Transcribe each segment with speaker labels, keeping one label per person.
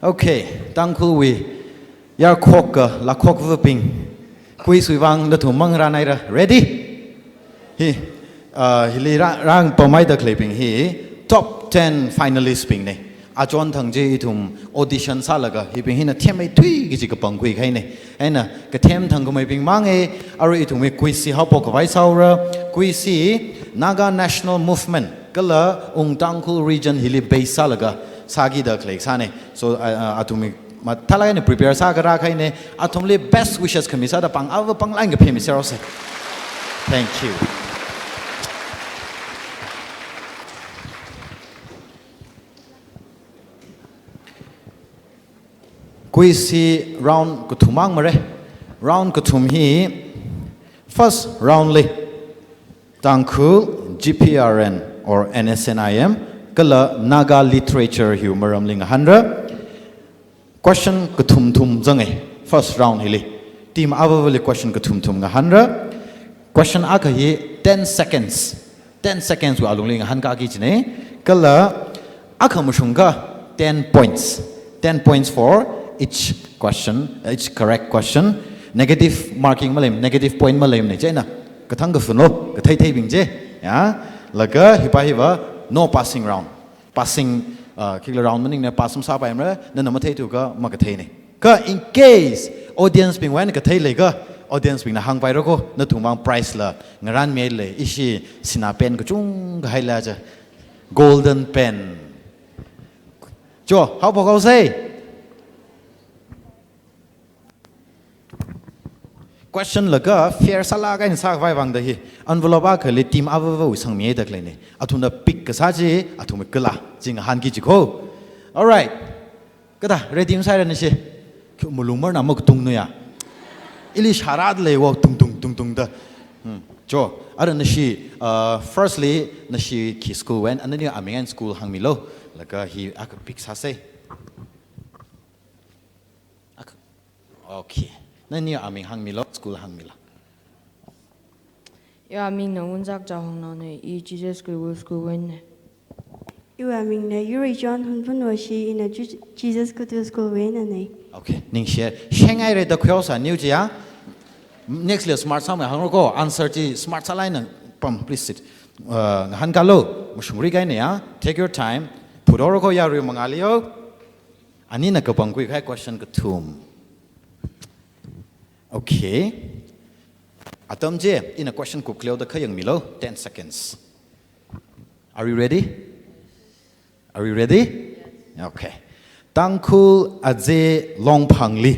Speaker 1: Okay, Tangkhul we yar khok la khok vuping. Kui suivang le thu mang ra nai ra. Ready? Hi li rang pamai da clipping hi top 10 finalists ping ne. A John thang je itum audition sa laga hi ping hi na them mai thui gi ji ka pang kui khai ne. Ai na ka them thang ko mai ping mang e aru itum me kui si ha po ka vai sau ra kui si Naga National Movement kala Tangkhul region hi li base sa laga sagi da klek sa ne. So atumi mathala ne prepare sa kara khai ne atumle best wishes khamisa da pang aw pang lang ge phemi se. Thank you. Kuisi round kuthumang mare round kuthum hi first round li Tangkhul GPRN or NSNIM kala Naga literature humor ling 100 question kuthum thum jangai first round hili team avavali question kuthum thum 100 question aka hi 10 seconds wa alung ling han ka ki chine kala aka mushunga 10 points for each question, each correct question. Negative marking malim, negative point malim ne chena. Kathang kafuno, kathai thai bingje. Ya, laga hipa no passing round. Passing kila round maning ne passum sa pa emre na namathai tu ka makathai ne. Ka in case audience bing wan kathai le ka audience bing na hang pai ro ko na thumang price la ngaran me le ishi sina pen ko chung ka haila ja golden pen. Jo, how about say? Question laga fair sala ka insa vai wang da hi envelope ka le team avava usang me da klene atuna pick ka sa ji atuma kala jing han ki ji ko. All right, kada ready sai ra ni se mulumar na mak tung no ya ili sharad le wo tung da jo ara na shi firstly na shi ki school when anani amengan school hang mi lo laga hi ak pick sa se okay nani aming hang milo school hang mila
Speaker 2: yo aming na unjak ja hong na ne I Jesus school wen ne
Speaker 3: yo aming na yuri John hun fun wa shi in a Jesus school wen ne
Speaker 1: okay ning share shanghai re da khyo sa new ya next le smart sam hang ko answer ji smart sa line pam please sit han ka lo musungri kai ne ya take your time put oro ko ya ri mangalio ani na ka pang kui khai question ka thum. Okay. Atom je in a question ko clear the khayang milo 10 seconds. Are you ready? Are you ready? Yes. Okay. Tangkhul aje long phangli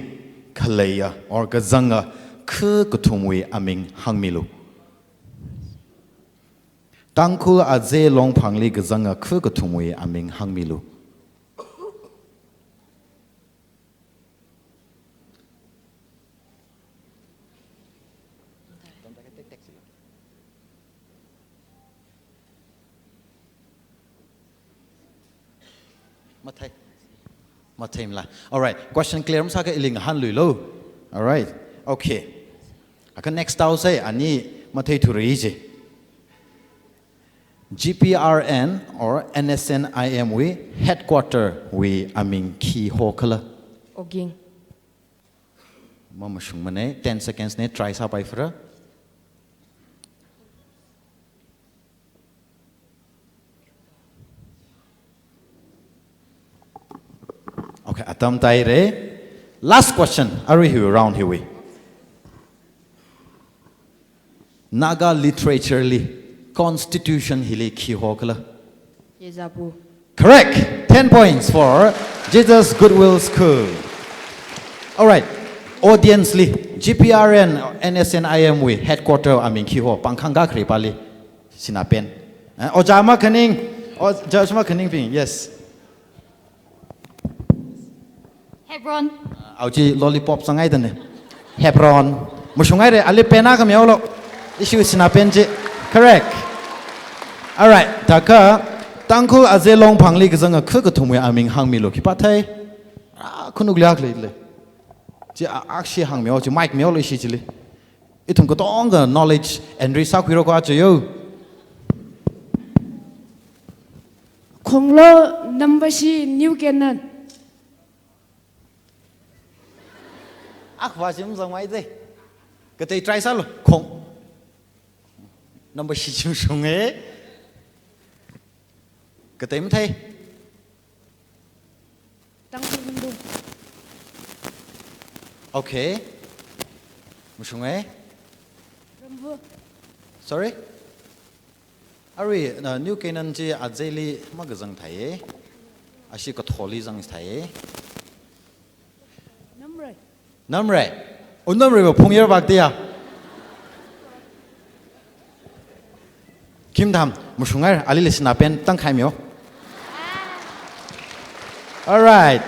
Speaker 1: khaleya or gazanga khu kuthumwi aming hangmilu. Tangkhul aje long phangli gazanga khu kuthumwi aming hangmilu. Mathai mla. All right. Question clear msa ka iling han lui lo. All right. Okay. Aka next tau say ani mathai thu ri je. GPRN or NSNIM we headquarter we aming ki hokala.
Speaker 2: oging
Speaker 1: Mama shung mane 10 seconds ne try sa pai fra. Okay, atam tai re. Last question. Are we here around here we? Naga literature li constitution hili ki hokala.
Speaker 2: yezapu
Speaker 1: Correct. 10 points for Jesus Goodwill School. All right. Audience li GPRN NSNIM we headquarter amin ki ho pangkhanga khri pali sinapen. Ojama khaning ojama khaning ping. Yes.
Speaker 2: Hebron
Speaker 1: Auji lollipop sangai tane. Hebron. Musungai re ali pena ka meolo. Issue sinapen je. Correct. All right. Taka Tangkhul aje long phangli ka janga khu ka thumwe aming hangmi lo ki pathai. Khunuk liak le. Ji akshi hang meo ji mic meo lo shi ji le. Itum ko tong ga knowledge and research ko a yo.
Speaker 4: Khonglo number shi new kenan
Speaker 1: Akwa chim zong mai dei. Cái tay try sao không? Number shi chim sung ấy. Cái tay mới thấy.
Speaker 2: Tangkhul.
Speaker 1: Okay. Sung ấy. Sorry. Ari, new Canaan ji azeli magazang thai. Ashi ko tholi jang thai. Namre. Namre ba phungyer bak dia. Kim Tham, musungar ali lesna pen tang khai myo. All right.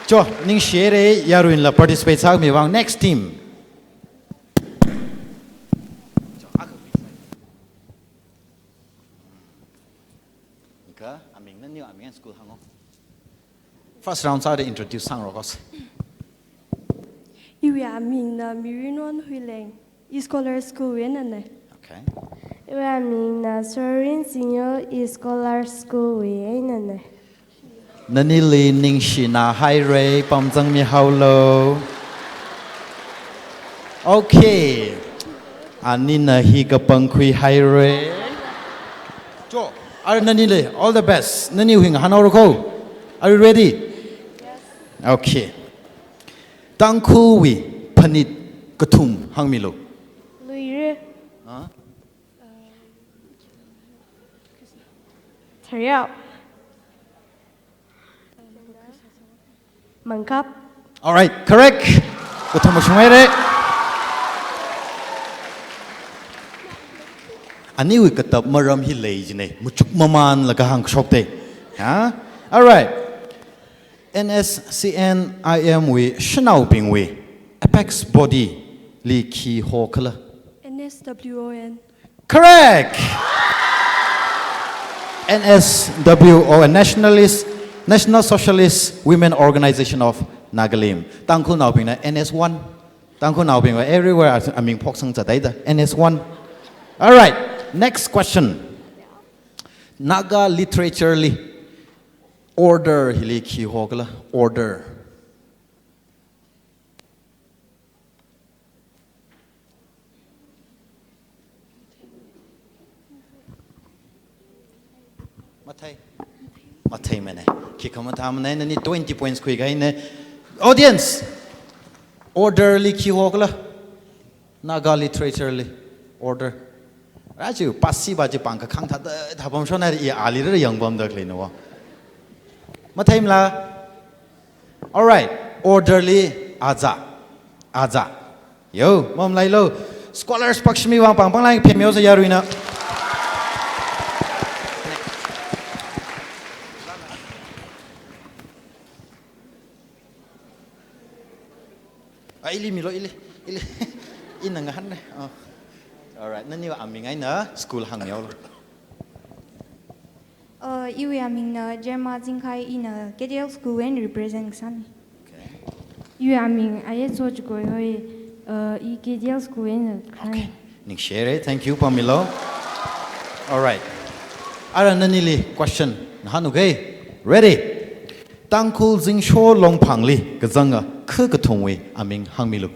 Speaker 1: Cho ning share yaruin la participate sa mi wang next team. Ka aming nan new aming school hango. First round sa de introduce sang rokos.
Speaker 3: Iwi aming na mirinon huileng. Scholar school win ane.
Speaker 1: Okay.
Speaker 3: Iwi aming na Sorinthan Scholar school win ane.
Speaker 1: Nani li ning shi na Haorei pam zang mi hao lo. Okay. Ani na hi ka pang kui Haorei. Jo, are nani le all the best. Nani hing hanao ko. Are you ready? Yes. Okay. Tangkhul wi panit katum hang mi lo.
Speaker 3: Lui
Speaker 1: Huh?
Speaker 3: Thariao. Mangkap.
Speaker 1: All right, correct. Katum mo shumai re. Ani wi katab maram hi lei jine. Muchuk maman la ka hang shok te. Ha? All right. NSCNIM wi shnau ping wi apex body li ki ho kala.
Speaker 3: NSWON.
Speaker 1: Correct. NSWON National Socialist Women Organization of Nagalim. Tangkhul now ping na NS1. Tangkhul now ping everywhere I mean pok sang chatai da NS1. All right. Next question. Naga literature li order hili ki hogla order. Mathai mene. Ki kama tham na ni 20 points kui gai ne. Audience. Orderly ki hogla. Naga literature li order. Raju pasi baji pangka khang tha da bam shona ri ali re yang bam dak le no. Mathai mla. All right. Orderly aza. Aza. Yo, mom lai lo. Scholars pakshmi wang pang lai phemyo sa yaruina. Ili milo ili inang han ne. All right. Nani wa aming ai na school hang yo.
Speaker 2: Iwi aming na Jerma Jingkai ina Kedel school when represent san.
Speaker 1: Okay.
Speaker 2: Iwi aming ayat so chukoi hoi I Kedel school when
Speaker 1: Okay. Ning share. Thank you Pamilo. All right. Ara nani li question. Hanu gay. Ready. Tangkhul jing sho long pang li gazanga khe ka thong we aming hang mi lu.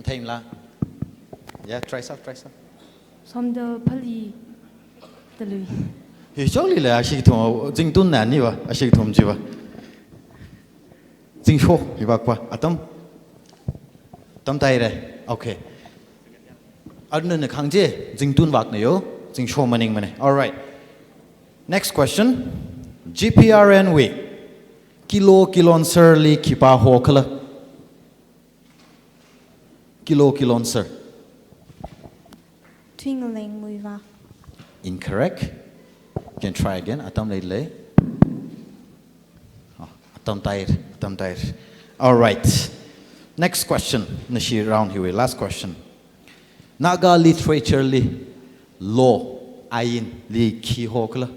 Speaker 1: Thêm la. Yeah, try some.
Speaker 2: Som the pali the lui.
Speaker 1: Hi chok li la shi thong jing tun na ni ba, a shi thom ji ba. Jing sho hi ba kwa atam. Tam tai re. Okay. Adna ne khang je jing tun wak ne yo, jing sho maning mane. All right. Next question. GPRN we. Kilon sir li kipa ho kala. Kilon sir.
Speaker 2: Twingling muiva.
Speaker 1: Incorrect. You can try again. Atam le. Atam tair. All right. Next question. Nashi round here. Last question. Naga literature li law ayin li ki hokla.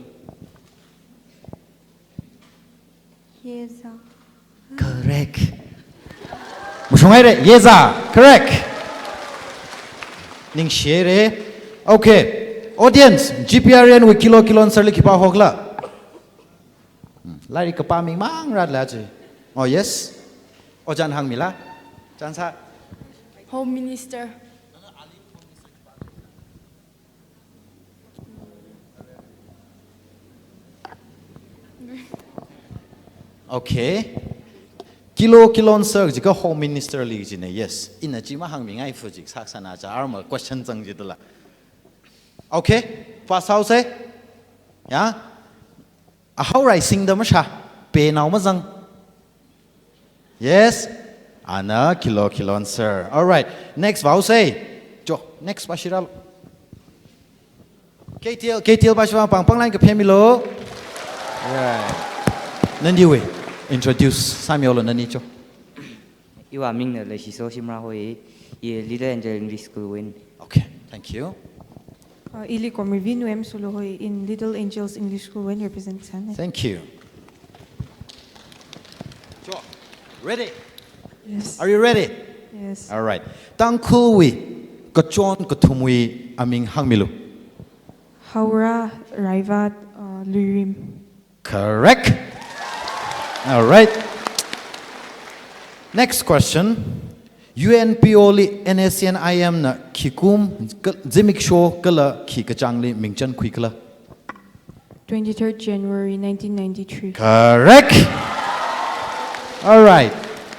Speaker 2: Yeza.
Speaker 1: Correct. Mushungai yeza. Correct. Ning shere. Okay. Audience, GPRN with kilo answer li kipa hokla. Lari kapa ming mang rat la chi. Oh yes. O jan hang mila. Jan sa.
Speaker 4: Home Minister.
Speaker 1: Okay. Kilo answer jika Home Minister li ji ne yes. Ina ji ma hang ming ai fu ji sak sana ja arma question jang ji dala. Okay. First house eh. Ya. Haorei sing da ma sha. Pe naw ma jang. Yes. Ana kilo answer. All right. Next vow say. Jo. Next pashiral. KTL pashiral pang line ke pemilo. Right. Nandi we. Introduce Samuel and Nanicho.
Speaker 5: You are Ming the Shiso Shimra Hoi, Little Angel English School win.
Speaker 1: Okay, thank you.
Speaker 4: Ili Komervin Wem Solohoy in Little Angels English School when represent San.
Speaker 1: Thank you. Sure. Ready?
Speaker 4: Yes.
Speaker 1: Are you ready?
Speaker 4: Yes.
Speaker 1: All right. Tangkhul we, Kachon Katumwi, Aming Hangmilu.
Speaker 4: Haura Raivat Lurim.
Speaker 1: Correct. All right. Next question. UNPO li NSNIM na kikum zimik show kala kikachangli mingchan kwikla.
Speaker 4: 23rd January 1993.
Speaker 1: Correct. All right.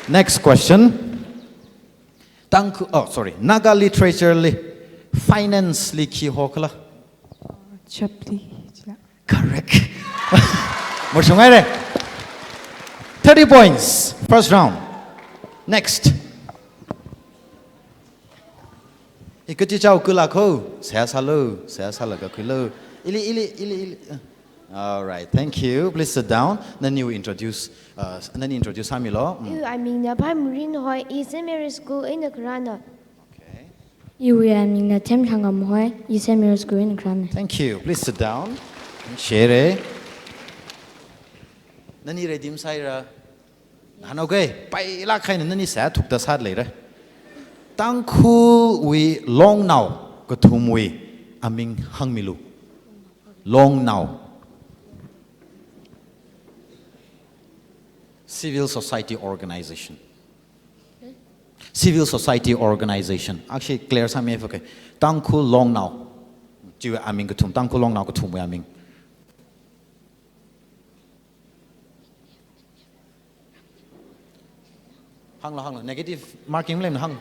Speaker 1: Next question. Naga literature li finance li ki hokla.
Speaker 4: Chapli.
Speaker 1: Correct. Moshungare. 30 points. First round. Next. Ikuti chau kulako. Saya salah kakulo. Ili. All right. Thank you. Please sit down. Then you introduce. Samilo.
Speaker 6: I mean, the primary hoi is a Mary school in the Krana.
Speaker 1: Okay.
Speaker 7: You are in the Tangkhul Hoi, is a mirror school in Kran.
Speaker 1: Thank you. Please sit down. Share. Nani redim saira. Okay. Pai la kain nani sa thuk ta sat later. Tangkhul we long now. Kathum we aming hangmilu. Long now. Civil society organization. Civil society organization. Actually, clear some okay. Tangkhul long now. Jiwa aming kathum. Tangkhul long now kathum we aming. Hang lo. Negative marking lem hang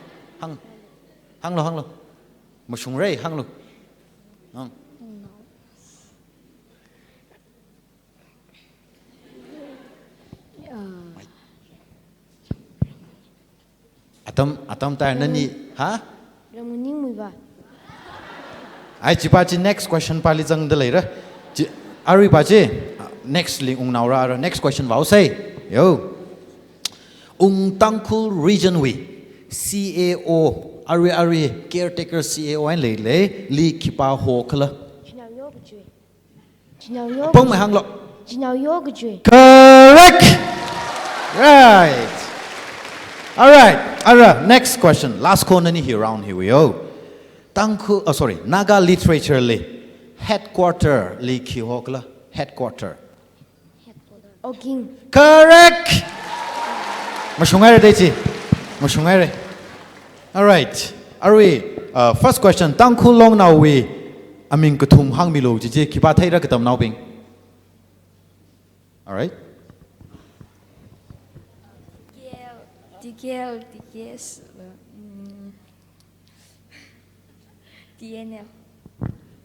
Speaker 1: lo. Mushung rei hang lo. Hang. Atam tayo nani ha?
Speaker 6: Ramuning Muba.
Speaker 1: Ay chipachi next question pali jang de later. Ari pachi next ling ung naura next question vau say yo. Tangkhul region we CAO Ari caretaker CAO and le li kipa hokla. Pong mai hang lo. Correct. Right. All right. Next question. Last corner here round here we go. Tangkhul Naga literature le headquarter li ki hokla headquarter.
Speaker 6: Okay.
Speaker 1: Correct. Mashungare dechi. Mashungare. All right. Are we? First question. Tangkhul long now we. Aming kathum hang milo jiji kipa thaira katam now bing. All right.
Speaker 2: TKS, TNL.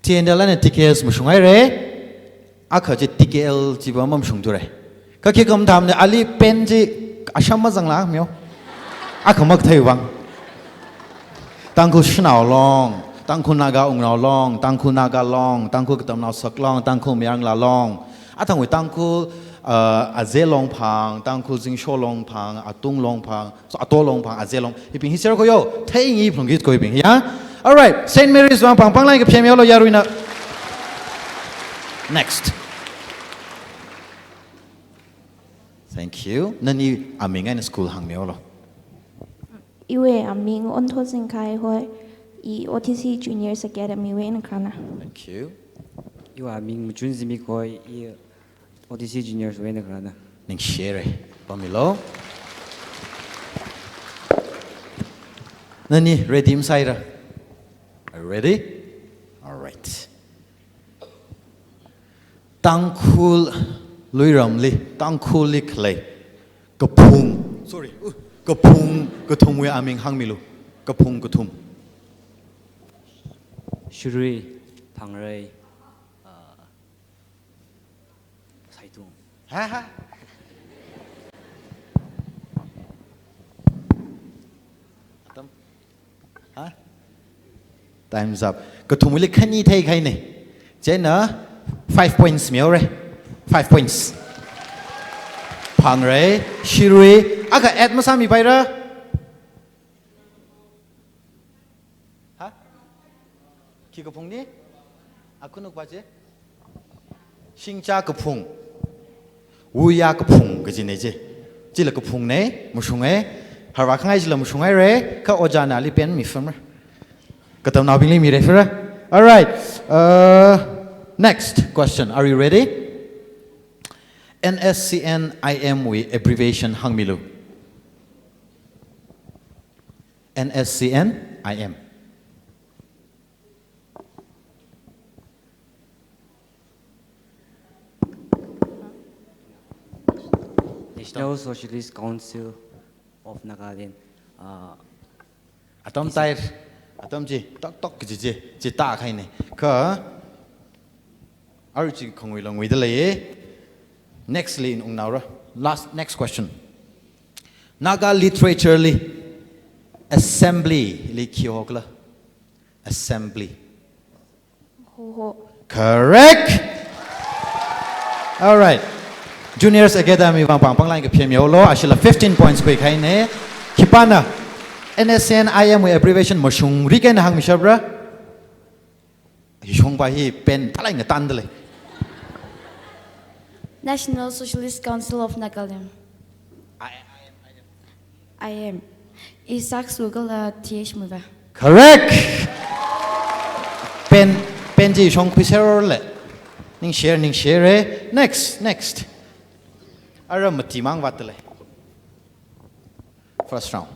Speaker 1: TNL and TKS Mushungare. Akaji TKL Jibamam Shungture. Kaki come down the Ali Penji Ashamazang Lamio. Akamak Taiwan. Tangkhul Shnao long. Tangkhul Naga Ungnao long. Tangkhul Naga long. Tangkhul Katamnao Sak long. Tangkhul Miang La long. Atang with Tangkhul. Aze long pang, Tangkhul Jing Sho long pang, Atung long pang, so Ato long pang, Aze long. Iping hisir ko yo, taing yi plong git ko iping, yeah? All right, Saint Mary's wang pang lang ke piyami lo yaruina. Next. Thank you. Nani aming in school hang mi lo.
Speaker 3: Iwe aming onto Zingkai Hoi,
Speaker 2: i OTC Juniors Academy way in Kana.
Speaker 1: Thank you.
Speaker 5: Iwa ming mchun zimi koi i OTC juniors way na krana.
Speaker 1: Ning share Pamilo. Nani ready Msaira? Are you ready? All right. Tangkhul luiramli Tangkhul liklay kapung. Sorry. Kapung katum we aming hangmilu. Kapung katum.
Speaker 5: Shuri Haorei Saitung.
Speaker 1: Ha. Huh? Time's up. Katumuli kani take haine. Jena 5 points miore. 5 points. Haorei, Shirui, aga add masami baira. Ha? Ki kapung ni? Aku nuk baca. Singcha kapung. Wuya kapung kejineje. Jila kapung ne, musungai. Harwa kangai jila musungai re, ka ojana ali pen mi firmer. Katam na bingli mi refera. All right. Next question. Are you ready? NSCN IMW abbreviation hangmilu. NSCN IM.
Speaker 5: National Socialist Council of Nagaland.
Speaker 1: Atom tair, atom ji, tok ji ta khai ne. Ka aru ji khongwi longwi de le. Nextly in Ungnaura. Next question. Naga literature li assembly li kiokla. Assembly. Correct. All right. Juniors Academy wang pang line ke PMO lo ashila 15 points pe khai ne. Kipana NSN IM we abbreviation moshung riken hang mishabra. Hishong ba hi pen talai nga tan de le.
Speaker 7: National Socialist Council of Nagaland. I am. Isak Sugal TH Muva.
Speaker 1: Correct. Pen ji shong pisero le. Ning share. Next. Ara matimang watale. First round.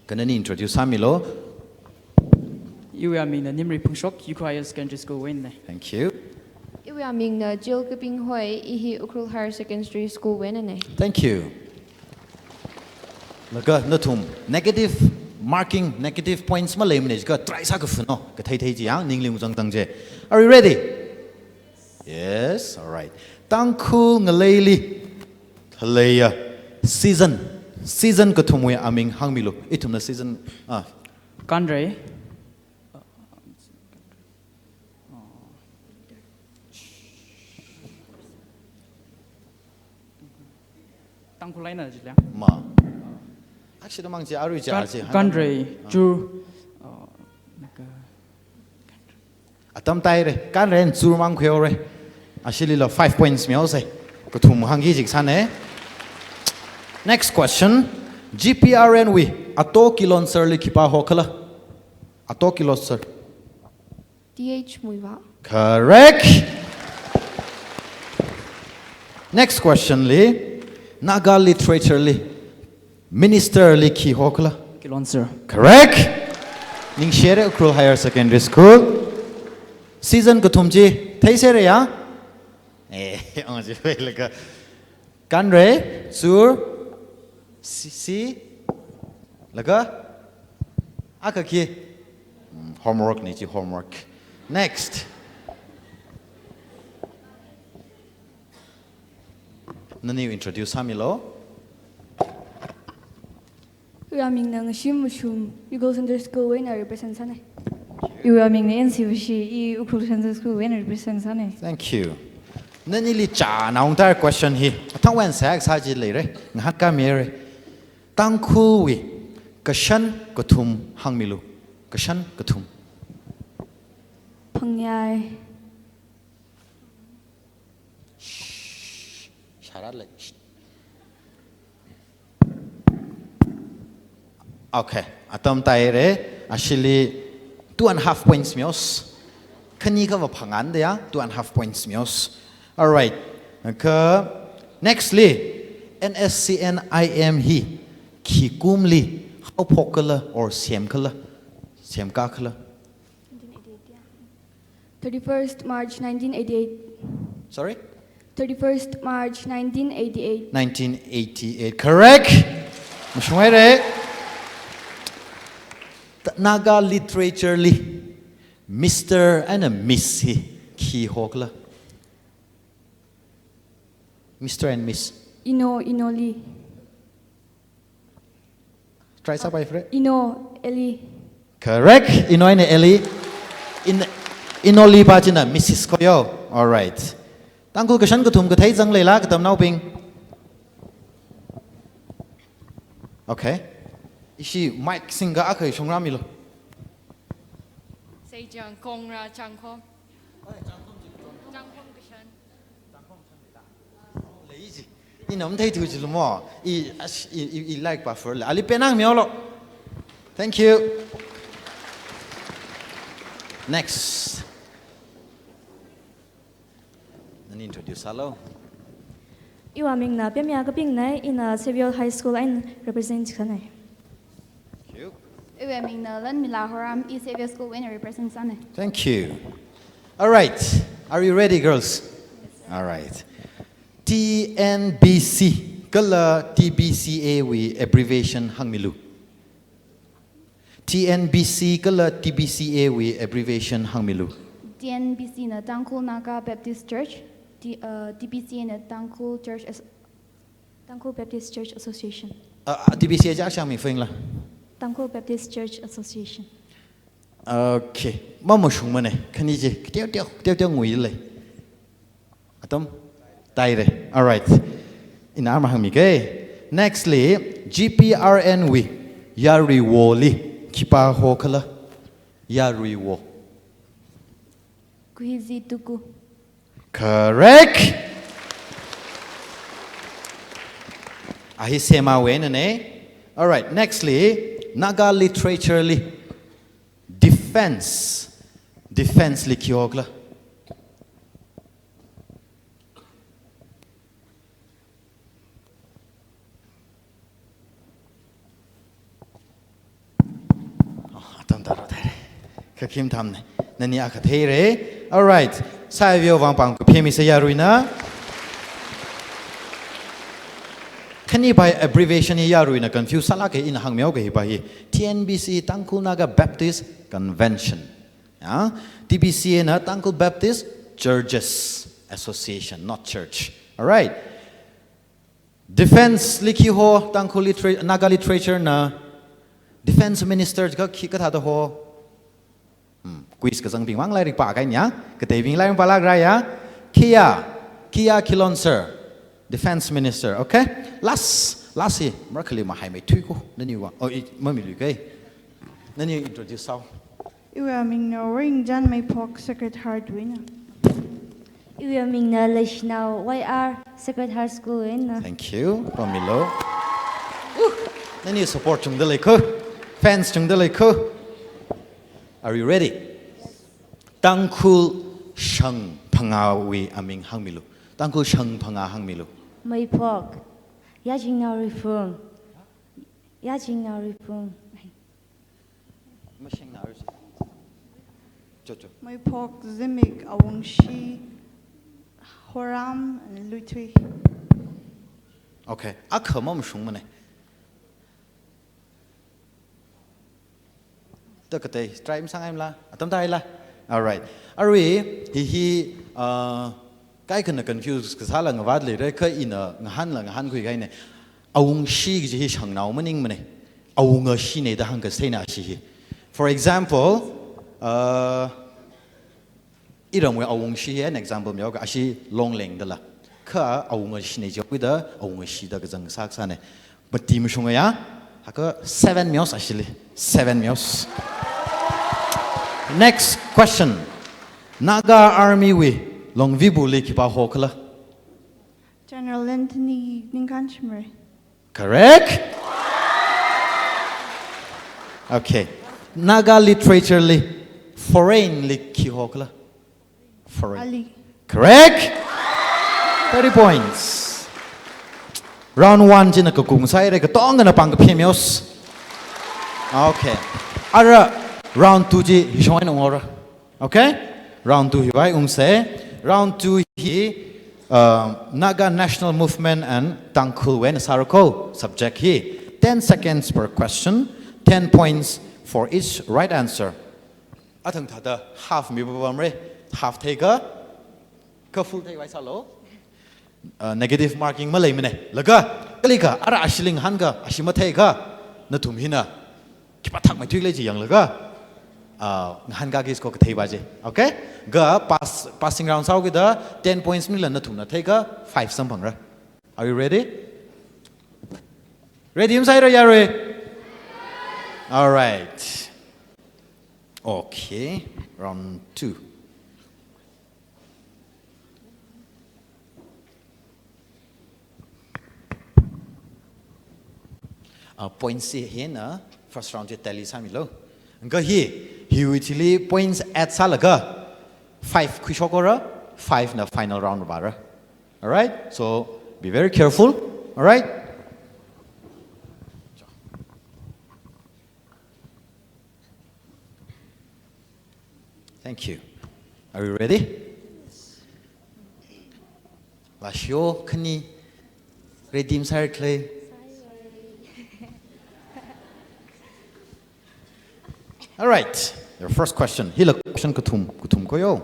Speaker 1: Gonna introduce Samilo.
Speaker 8: You are mean the Nimri Pungshok, Ukraine Secondary School win.
Speaker 1: Thank you.
Speaker 9: Iwi aming na Jill Kaping Hoi ihi Ukrul Higher Secondary School win.
Speaker 1: Thank you. Laga natum negative marking negative points malay manage ka try sa ka funo ka thai ji yang ningling jang tang je. Are you ready? Yes, all right. Tangkhul ngaleili thalaya season ka thumwe aming hangmilu itumna season
Speaker 8: Kandre. Tangkhul line na jila.
Speaker 1: Ma. Actually mang ji aru ji arji.
Speaker 8: Kandre Ju.
Speaker 1: Atam tai re kan ren zur mang khyo re. Actually lo 5 points miao sai. Ka thum hangi jik san eh. Next question. GPRN we ato kilon sir li kipa hokala. Ato kilo sir.
Speaker 9: DH Muiva.
Speaker 1: Correct. Next question li Naga literature li minister li ki hokala.
Speaker 8: Kilon sir.
Speaker 1: Correct. Ning share Ukrul Higher Secondary School. Season ko thumji thai se re ya? Angji pele ka. Kanre sur si laga aka ki homework ni ji homework. Next. Nani you introduce Samilo?
Speaker 2: Iwi aming na mushum Ukrul Central School way na represent sana.
Speaker 4: Iwi aming na NCVC I Ukrul Central School way na represent sana.
Speaker 1: Thank you. Nani li cha na ong tar question hi. Thang wan sak sa ji le re. Nghat ka me re. Tangkhul wi kashan kathum hangmilu. Kashan kathum.
Speaker 2: Pangyai.
Speaker 1: Sharat le. Okay. Atam tai re. actually 2.5 points mios. Kani ka va phangan de ya 2.5 points mios. All right. Nextly, NSCNIM hi ki kumli how pokala or siemkala siemkakala.
Speaker 2: 31st March 1988.
Speaker 1: Sorry?
Speaker 2: 31st March 1988.
Speaker 1: 1988. Correct. Mashwaire. Naga literature li Mr. and a Miss hi ki hokla. Mr. and Miss.
Speaker 2: Inoli.
Speaker 1: Try sabay fre.
Speaker 2: Eli.
Speaker 1: Correct. Inoy ne Eli. Inoli pa china Mrs. Koyo. All right. Tangkhul kashan ko thum ko thai jang leila ka tam nau ping. Okay. Ishi Mike singa akai shongra milo.
Speaker 9: Say Jang Kong Ra Tangkhul. Tangkhul Kishan.
Speaker 1: Lazy. Inom thai thu chi lo mo. I like pa for ali penang myo lo. Thank you. Next. Then introduce hello.
Speaker 2: Iwa ming na pemya ka ping nai in a Xavier High School and represent kanai.
Speaker 1: Thank you.
Speaker 10: Uwe Ming na Lan Mila Horam East Xavier School winner represents Sane.
Speaker 1: Thank you. All right. Are you ready, girls? All right. TNBC. Kala TBCA we abbreviation hangmilu. TNBC kala TBCA we abbreviation hangmilu.
Speaker 10: DNBC na Tangkhul Naga Baptist Church. DBC na Tangkhul
Speaker 2: Tangkhul Baptist Church Association.
Speaker 1: TBCA jak siang mi phing la.
Speaker 2: Tangkhul Baptist Church Association.
Speaker 1: Okay. Mama shung mane. Kani je. Tiao ngui le. Atom. Tai re. All right. In arma hang mi ke. Nextly, GPRN we. Yari wo li. Kipa ho kala. Yari wo.
Speaker 2: Kuhizi Tuku.
Speaker 1: Correct. Ahi sema wen ne. All right. Nextly, Naga literature li defense li kiogla. Atam daro dare. Kakim tam ne. Nani akathere. All right. Sai vio wang pang phemi se yaruina. Kani by abbreviation yaruina confuse sala ke in hang myo ke hi TNBC Tangkhul Naga Baptist Convention. Yeah? TBCA na Tangkhul Baptist Churches Association, not church. All right. Defense likhi ho Tangkhul Naga literature na defense minister ka khi ka tha ho quiz ka jang bing wang lai ri pa ka nya ka te bing lai pa la gra ya Kia Kilon sir defense minister. Okay. Last ye merkali ma hai mai thui ko nani wa ma mi lu ke nani introduce sao.
Speaker 3: Iwa Ming na ring Jan may pok secretary winner.
Speaker 7: Iwa ming na Lishna YR Sacred Heart School in.
Speaker 1: Thank you. Pamilo. Nani support chung dale ko. Fans chung dale ko. Are you ready? Tangkhul shang pangawi aming hangmilu. Tangkhul shang panga hangmilu.
Speaker 7: May pok. Yajing na reform. Yajing na reform.
Speaker 1: Mashing na ursi. Jojo.
Speaker 3: May pok zimig awang shi Horam and Lutwi.
Speaker 1: Okay. Akhamam shung mane. Takate try im sangam la. Atam tai la. All right. Are we he kai kana confuse kasala ngawad le re ka ina ngahan kui kai ne awung shi gi hi chang nau maning mane awung shi ne da hang ka sei na shi. For example, iram we awung shi an example myo ka shi long leng da la ka awung shi ne jo wi da awung shi da ga jang sak sa ne but tim shunga ya ha ka 7 myos actually 7 myos. Next question. Naga army we long vibu le kipa hokala.
Speaker 3: General Anthony Ninkanchmere.
Speaker 1: Correct? Okay. Naga literature li foreign li ki hokla. Foreign.
Speaker 3: Ali.
Speaker 1: Correct. 30 points. Round 1 jina ka kung sai re ka tong na pang ka phemios. Okay. Ara round 2 ji join ongora. Okay? Round 2 hi bai ung se. Round 2 hi Naga National Movement and Tangkhul wen sarako subject hi. 10 seconds per question, 10 points for each right answer. Athang thada half mi babam re, half take ka full take vai salo. Negative marking malay mene. Laga kalika ara ashiling hanga ashima take ka na tum hina. Kipathak mai twile ji yang laga. Hanga ki isko kathei baje. Okay? Ga passing round sao ki da 10 points milan na tum na take ka 5 sampang ra. Are you ready? Ready inside or yare? All right. Okay. Round 2. Points here na first round je tally samilo. Nga he usually points at salaga 5 kushokora 5 na final round bara. All right? So be very careful. All right? Thank you. Are you ready? Lasho kani redeem sir clay. All right. Your first question. Hila question kutum koyo.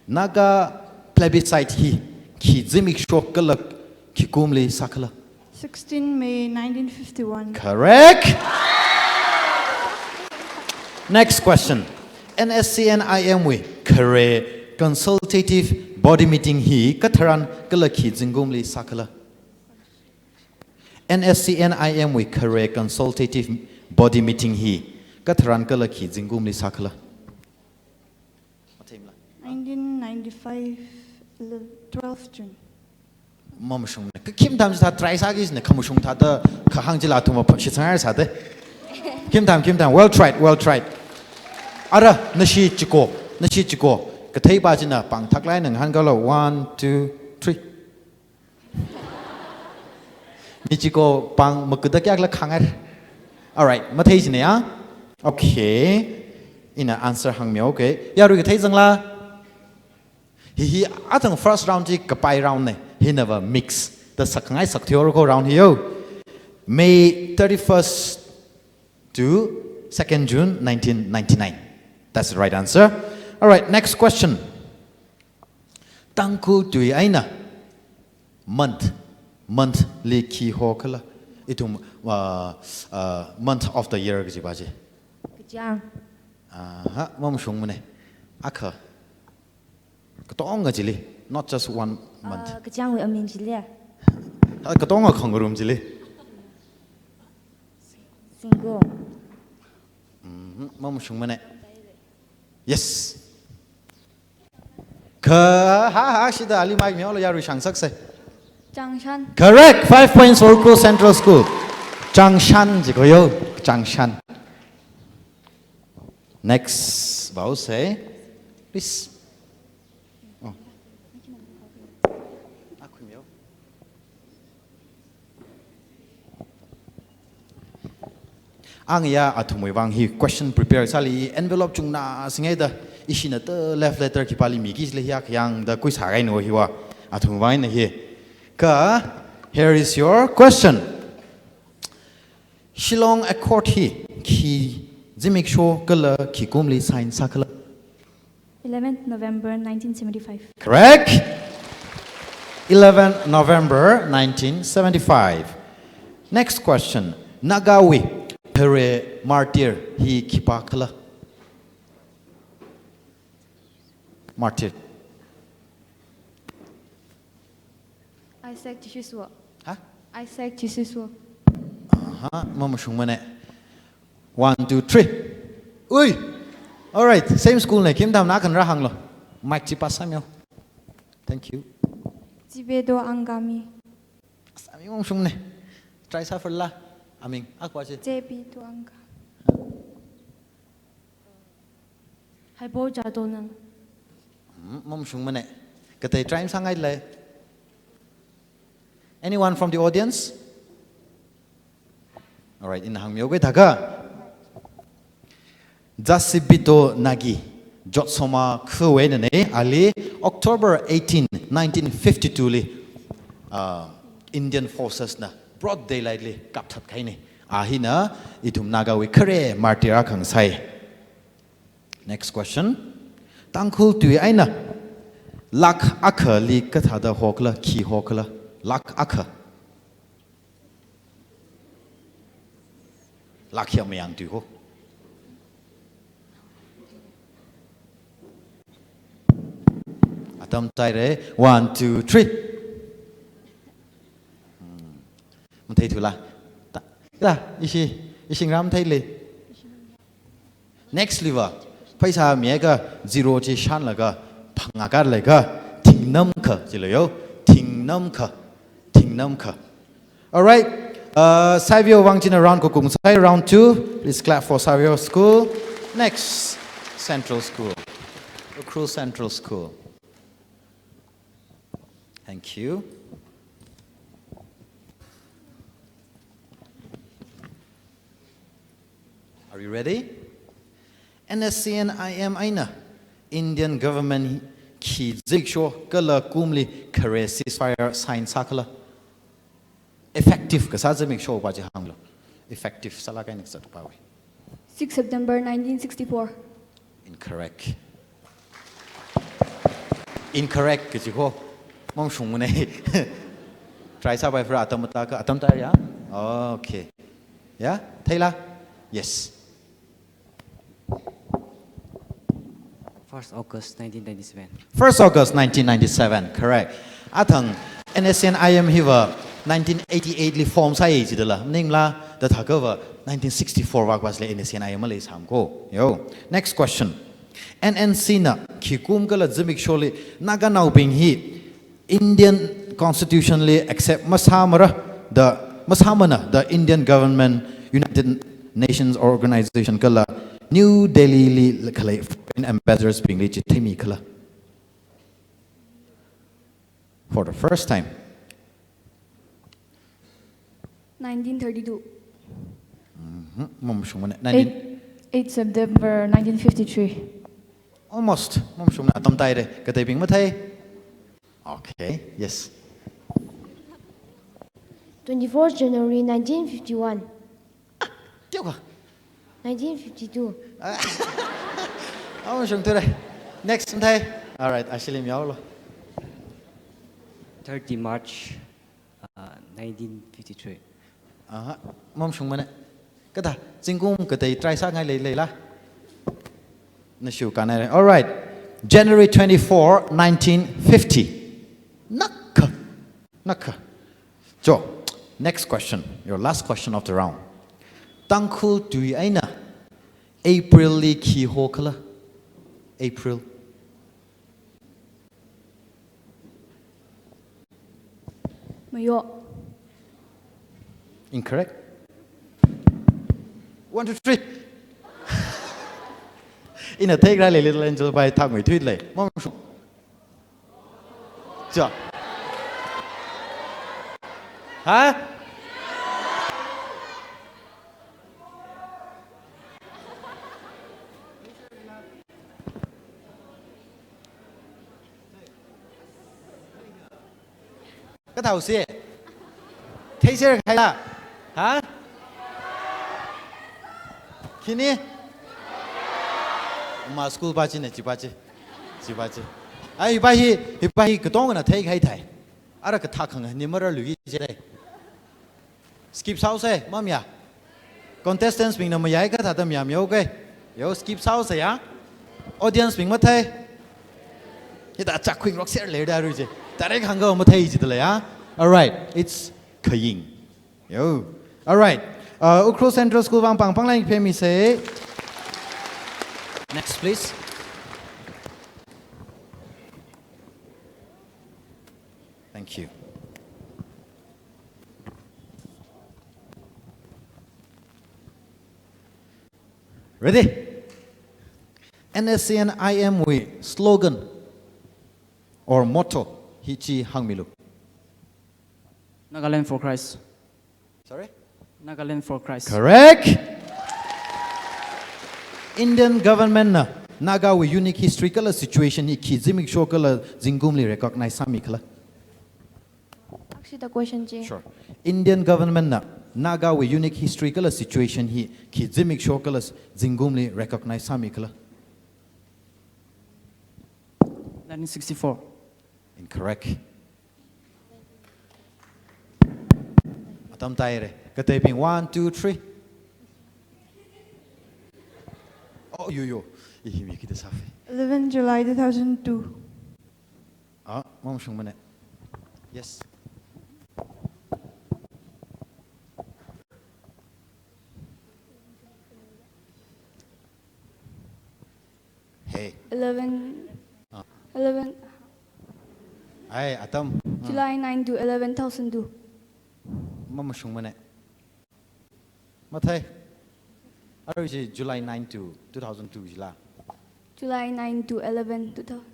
Speaker 1: Naga plebiscite hi ki zimik shok kalak ki kumli sakala.
Speaker 3: 16 May 1951.
Speaker 1: Correct. Next question. NSCNIMW Kare consultative body meeting hi kataran kalaki zingumli sakala. NSCNIMW Kare consultative body meeting hi kataran kalaki zingumli sakala.
Speaker 3: 1995, 12th June.
Speaker 1: Mamushung ne kim tam sa try sa gis ne kamushung ta da ka hangjila tuma shitsang sa de. Kim tam well tried. Ara nashi chiko kathai bajina pang thaklai nang hangalo 1 2 3 michiko pang makda kyak la khangar. All right mathai jine ya. Okay ina answer hangmyo okay yaru kathai jangla hi atang first round ji kapai round ne he never mix the sakangai sakthyor ko round here May 31st to 2nd June 1999. That's the right answer. All right, next question. Tangkhul dui aina month li ki hokala itum month of the year gi baje.
Speaker 7: Kajang.
Speaker 1: Mom shung mane akha katong jili not just 1 month.
Speaker 7: Kajang we amin jile.
Speaker 1: Katong khangrum jili.
Speaker 7: Single.
Speaker 1: Mom shung mane. Yes. Shida Ali Mike Miolo Yaru Shangsak se.
Speaker 10: Changshan.
Speaker 1: Correct. 5 points for Ukru Central School. Changshan jigoyo. Changshan. Next, Bao say, please. Oh. Ang ya atumui wang hi question prepare sali envelope chung na singai da isina the left letter ki pali migi le yak yang da kui sagai no hi wa atumui wang na hi ka here is your question. Shillong Accord hi ki zimik sho kala ki kumli sign sakala.
Speaker 2: 11th November 1975.
Speaker 1: Correct. 11 November 1975. Next question. Nagawi Pere martyr hi kipakala. Martyr.
Speaker 10: Isaac Chishiswa.
Speaker 1: Huh?
Speaker 10: Isaac Chishiswa.
Speaker 1: Mama shumane. 1 2 3. Ui. All right. Same school ne kim dam na kan rahang lo. Mike chipasamyo. Thank you.
Speaker 3: Jibedo Angami.
Speaker 1: Sami mom shumne. Try sa for la. Amin, akwa je.
Speaker 3: JB to Anga.
Speaker 2: hai bo cha to nang
Speaker 1: mom shung mane ka tay try sangai le anyone from the audience all right in hang myo ge thaga jasibito nagi jotsoma khwe ne ali October 18 1952 li Indian forces na broad daylight li kap that khai ne ahina itum naga we khare martira khang sai next question Tangkhul tui aina lak akha li kathada hokla khi hokla lak akha lak hiam yang tu ho atam tai re 1 2 3 มันthấy thử là là ishi ram thấy le next liver paisa mie ga zero chi shan la ga phanga ka le ga thing nam kha chi lo yo thing nam kha all right Savio Wangjin around ko kung sai round 2 please clap for Savio school next Central School Ukhrul Central School thank you are you ready NSCNIM aina Indian government ki ziksho kala kumli kare ceasefire sign sakala effective ka sa make sure ba ji hanglo effective sala kai nek sat pawi
Speaker 10: 6 September 1964.
Speaker 1: incorrect ke ji ho mong shung ne try sa bai fra atam ta ka atam ta ya okay yeah thaila yes
Speaker 5: 1st August 1997.
Speaker 1: 1st August 1997, correct. Atang NSN IM hiva 1988 li form sai ji de la ning la da thakova 1964 wa was le NSN IM le sam ko yo next question NNC na khikum kala jimik sholi naga nau ping hi Indian constitution le accept masamara the Indian government United Nations organization kala New Delhi li khalai foreign ambassadors being li chithimi khala for the first time
Speaker 10: 1932.
Speaker 1: mom shumane
Speaker 9: 8 September 1953.
Speaker 1: almost mom shumna atam tai re katai ping ma thai okay yes
Speaker 6: 24 January 1951.
Speaker 1: tiêu ka
Speaker 6: 1952.
Speaker 1: mom shum tu re next thai all right actually miao lo
Speaker 5: 30 March 1953.
Speaker 1: mom shung mane ka ta jingkum ka tai try sa ngai le la na shu ka na all right January 24 1950 nakka jo next question your last question of the round Tangkhul tui aina April li khi ho khala April
Speaker 10: Mayo.
Speaker 1: incorrect 1 2 3 in a take rally little angel by thang người thuyết lệ mong chưa hả cái thầu xe thấy xe hay là hả khi nè mà school ba chi này chỉ ba chi ai ba hi cái tông nó thấy hay thầy ara cái thắc hàng ni mà ra lùi gì đây skip sao xe mắm ya contestants mình nằm giải cái thằng tầm ya miêu cái yo skip sao xe ya audience mình mất thấy hiện tại chắc khuyên rock sẽ lấy ra rồi chứ tại đây hàng ngầu mất thấy gì đấy ya alright it's khaying yo alright Ukhrul Central School vang pang pang lang pemi say next please thank you ready NSCNIM we slogan or motto hichi hangmilu.
Speaker 8: Nagaland for Christ.
Speaker 1: Sorry?
Speaker 8: Nagaland for Christ.
Speaker 1: Correct. Indian government na Naga we unique historical situation hi khizimik shokala zingumli recognize samikla.
Speaker 10: Actually, the question is.
Speaker 1: Sure. Indian government na Naga we unique historical situation hi khizimik shokala zingumli recognize samikla.
Speaker 8: 1964.
Speaker 1: Incorrect. Atam tayo re. Katayping 1, 2, 3. Oh, yo. Ihimi kita safi.
Speaker 3: 11 July 2002.
Speaker 1: Ah, mom shung mane. Yes. Hey.
Speaker 10: 11.
Speaker 1: Ah.
Speaker 10: 11.
Speaker 1: Ay, atam.
Speaker 10: July 9 to 11,002.
Speaker 1: Mom shung mane. Matay. Are you July 9 to 2002 July?
Speaker 10: July 9 to 11, 2000.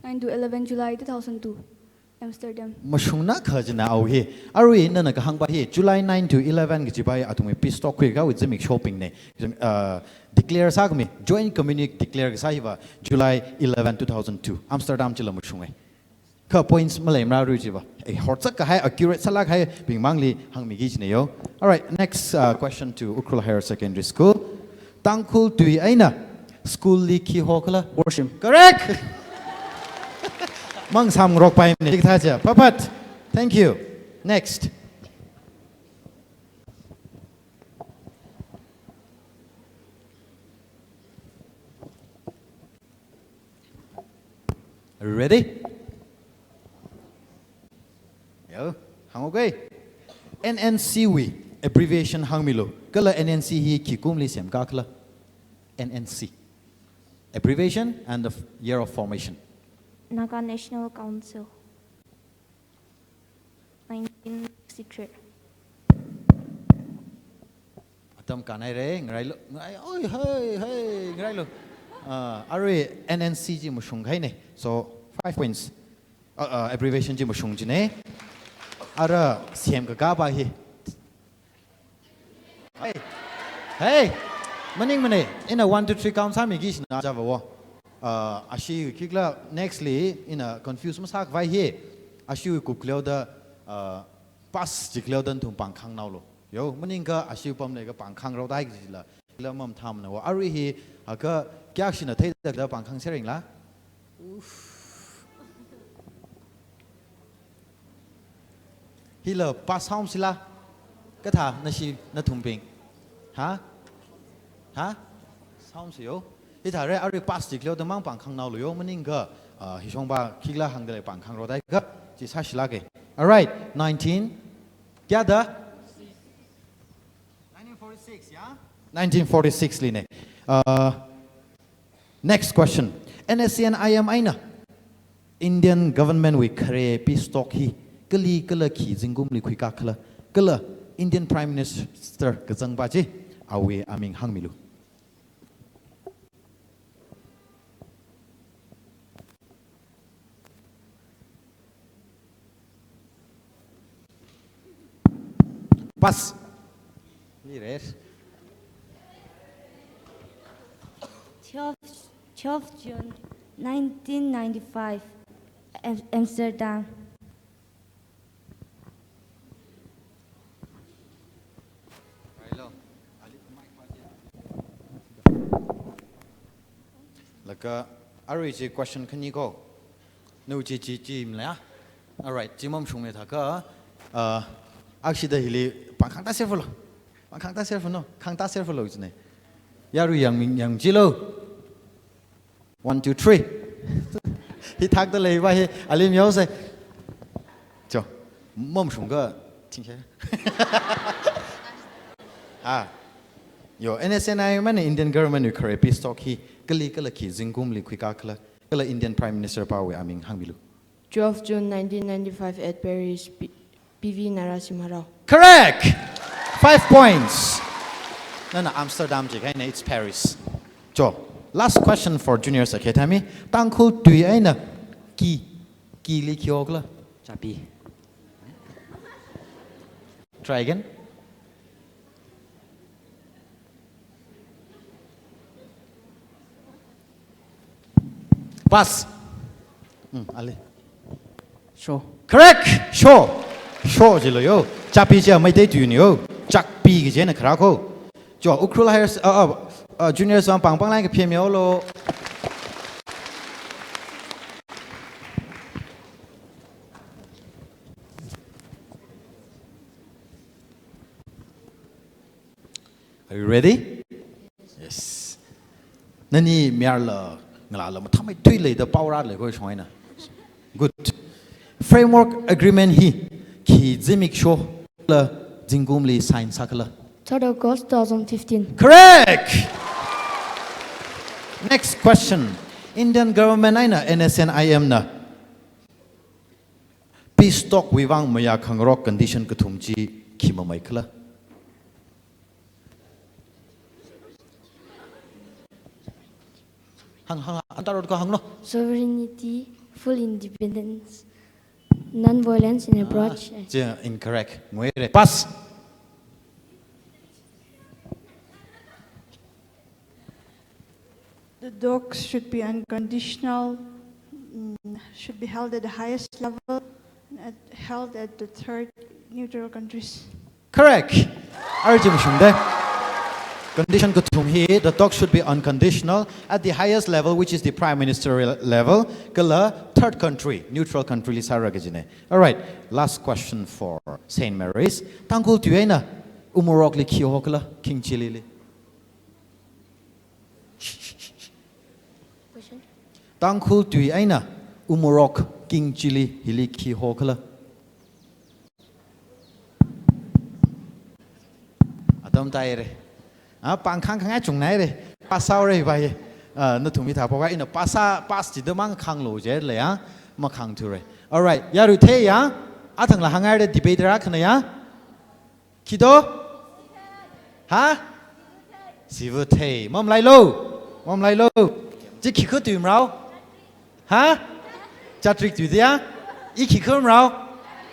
Speaker 10: 9 to 11 July 2002. Amsterdam.
Speaker 1: Mashungna khajna au he. Arui nana ka hangba he. July 9 to 11 gijibai atume peace talk quick with zimik shopping ne. Declare sagmi. Joint communique declare sahiva July 11 2002. Amsterdam chila mashungai. Ka points malay mra rujiba. A hortsak ka hai accurate salak hai bing mangli hang migi ne yo. All right, next question to Ukrul Higher Secondary School. Tangkhul tui aina school li ki hokala
Speaker 8: Worship.
Speaker 1: correct. Mang sam rock pai ne thaja papat. Thank you. Next. Are you ready? Yo, hang okay. NNCW abbreviation hangmilo. Kala NNC hi kikumli sem kakla. NNC. Abbreviation and the year of formation.
Speaker 2: Naga National Council. 1963.
Speaker 1: Atam kanai re ngai lo ngai oi hey ngai lo. Are NNC ji mushung hai ne. So 5 points. Abbreviation ji mushung ji ne. Ara sem ka ba hi. Hey, maning mane. In a 1 to 3 count sami gish na java wo. Ashi kikla nextly in a confused masak vai he. Ashi kukleo da pas jikleo dan tum pangkhang naw lo. Yo maning ka ashi pam ne ka pangkhang ro dai gi la. La mam tham na wo. Ari hi ka kyak shin na thai da pangkhang sering la. Hila pas home sila. Ka tha na shi na thum ping. Ha? Home siyo. Ita re ari pas jikleo da mang pangkhang naw lo yo maning ka hi shong ba kikla hang da pangkhang ro dai ka ji sa shila ke. All right, 19. Kya da? 1946, yeah? 1946 line. Next question. NSCN IM aina. Indian government we kare peace talk hi kali kala ki jingum li khui ka khala kala Indian Prime Minister kazang ba ji awe aming hangmilu. Pas.
Speaker 7: 12 June 1995, Amsterdam.
Speaker 1: Laka ari question can you go? No ji mla. All right, jimam shung me tha ka actually hili pangkhang ta serfulo. Pangkhang ta serfu no, khang ta serfulo jne. Yaru yang jilo. 1 2 3. He thak da lei ba he alim yo se. Jo. Mom shung ga ting che. Yo NSNI man Indian government ukare peace talk hi kali ki jingum li khika khala kala Indian Prime Minister pa we aming hangbilu.
Speaker 11: 12 June 1995 at Paris, PV Narasimha Rao.
Speaker 1: Correct! 5 points. No, no, Amsterdam, it's Paris. Jo, last question for juniors academy. Tangkhul tui ai na ki li kyogla.
Speaker 5: Chapi.
Speaker 1: Try again. Pass. Ali.
Speaker 8: Sure.
Speaker 1: Correct. Sure. Sure je lo yo. Chapi je mai dai tu ni yo. Chak pi ge je na khra ko. Jo, ukrul hires juniors wang pang lai ke phiem yo lo. Are you ready? Yes. Nani miar la ngala la ma thamai thui le da power le ko choi na. Good. Framework agreement hi ki jimik show la jingum li sign sakala.
Speaker 6: 3rd August 2015.
Speaker 1: Correct. Next question. Indian government aina NSNIM na peace talk wiwang maya khangrok condition kathumji khima mai khala. Hang antarod ko hang no.
Speaker 6: Sovereignty, full independence, non-violence in abroad.
Speaker 1: Incorrect. Ngwere. Pass.
Speaker 3: The talks should be unconditional, should be held at the highest level, and held at the third neutral countries.
Speaker 1: Correct. Arjim shungde. Condition kutum hi, the talk should be unconditional at the highest level, which is the prime ministerial level. Kala third country, neutral country lisara gajine. All right. Last question for Saint Mary's. Tangkhul tuena umurok li kyo kala king chili li. Tangkhul tui aina umurok king chili hili ki hokala. Adam taire. Pang khang khang chung nai re. Pasau re bai. No thumi tha poka ina pas ji de mang khang lo je le ya. Ma khang tu re. All right. Ya ru the ya. Athang la hangai de debate ra khna ya. Kido? Ha? Sivu the. Mom lai lo. Mom lai lo. Ji ki khu tu mrao. Ha? Chatrik tu dia? Iki khu mrao.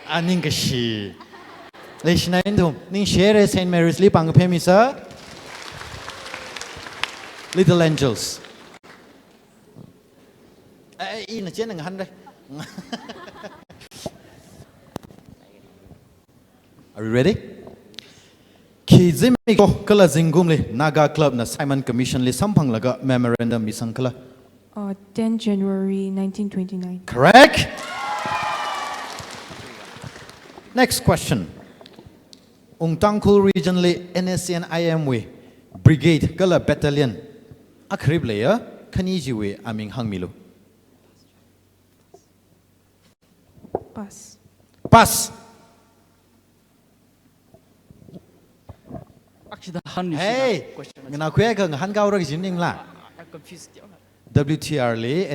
Speaker 1: Aning ka shi. Le shina indum. Ning share Saint Mary's li pang phemi sir. Little angels. Ina chen ng han đây. Are you ready? Ki zimi ko kala zingum li Naga Club na Simon Commission li sampang laga memorandum misang kala.
Speaker 4: 10 January 1929.
Speaker 1: Correct. Next question. Tangkhul region li NSNIM we brigade kala battalion akrib le ya khani ji we aming hangmilu.
Speaker 4: Pass.
Speaker 1: Pass. Hey, ngana khuya ka han gaw ra gi ning la.
Speaker 8: I'm confused.
Speaker 1: WTR le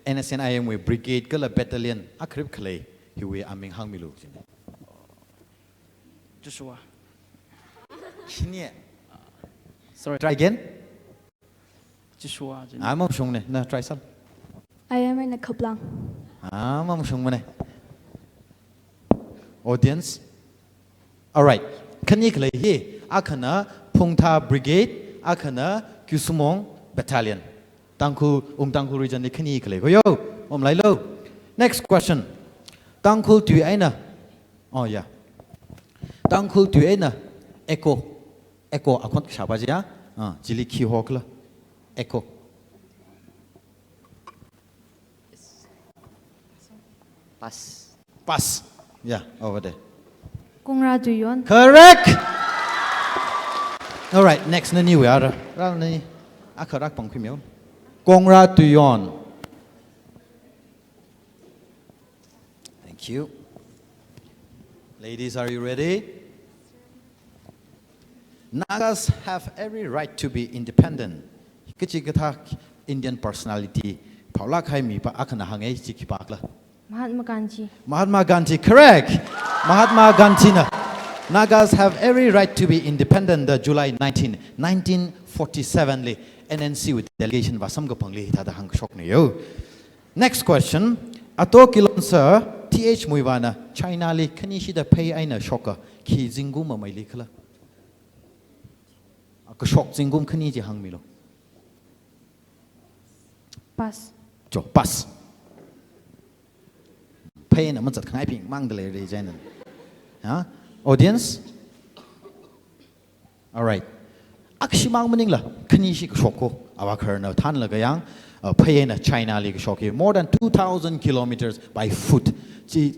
Speaker 1: NSNIM we brigade kala battalion akrib khle hi we aming hangmilu.
Speaker 8: Joshua.
Speaker 1: Sorry. Try again.
Speaker 8: Joshua.
Speaker 1: I'm not sure. No, try some.
Speaker 2: I am in a Kablang.
Speaker 1: I'm not sure. Audience. All right. Can you play here? Akana Pungta Brigade. Akana Kusumong Battalion. Tangkhul region. Can you play? Yo, Lailo. Next question. Tangkhul tu aina. Oh yeah. Tangkhul tu aina. Echo. Akon siapa aja? Jili ki hokla. Echo.
Speaker 5: Pass.
Speaker 1: Pass. Yeah, over there.
Speaker 2: Kongraduyon.
Speaker 1: Correct. All right, next na niwe ara. Ral ni akarak pang kimyo. Kongraduyon. Thank you. Ladies, are you ready? Nagas have every right to be independent. Kichikata Indian personality. Paula kai mi pa akana hangai chikipakla.
Speaker 7: Mahatma Gandhi.
Speaker 1: Mahatma Gandhi, correct. Mahatma Gandhi na Nagas have every right to be independent. The July 1947 li NNC with delegation wasam ga pangli hita da hang shok ne yo. Next question. Ato kilon sir TH muiwana China li kanishi da pay aina shoka ki zingum ma mai li khala. Ka shok zingum khani ji hang milo.
Speaker 4: Pass.
Speaker 1: Jo pass. Pay na man zat khangai ping mang de le re jainan. Ha? Audience? All right. Akshimang maningla kanishi shoko awakarna tan lagayang payena China lig shoki more than 2,000 kilometers by foot.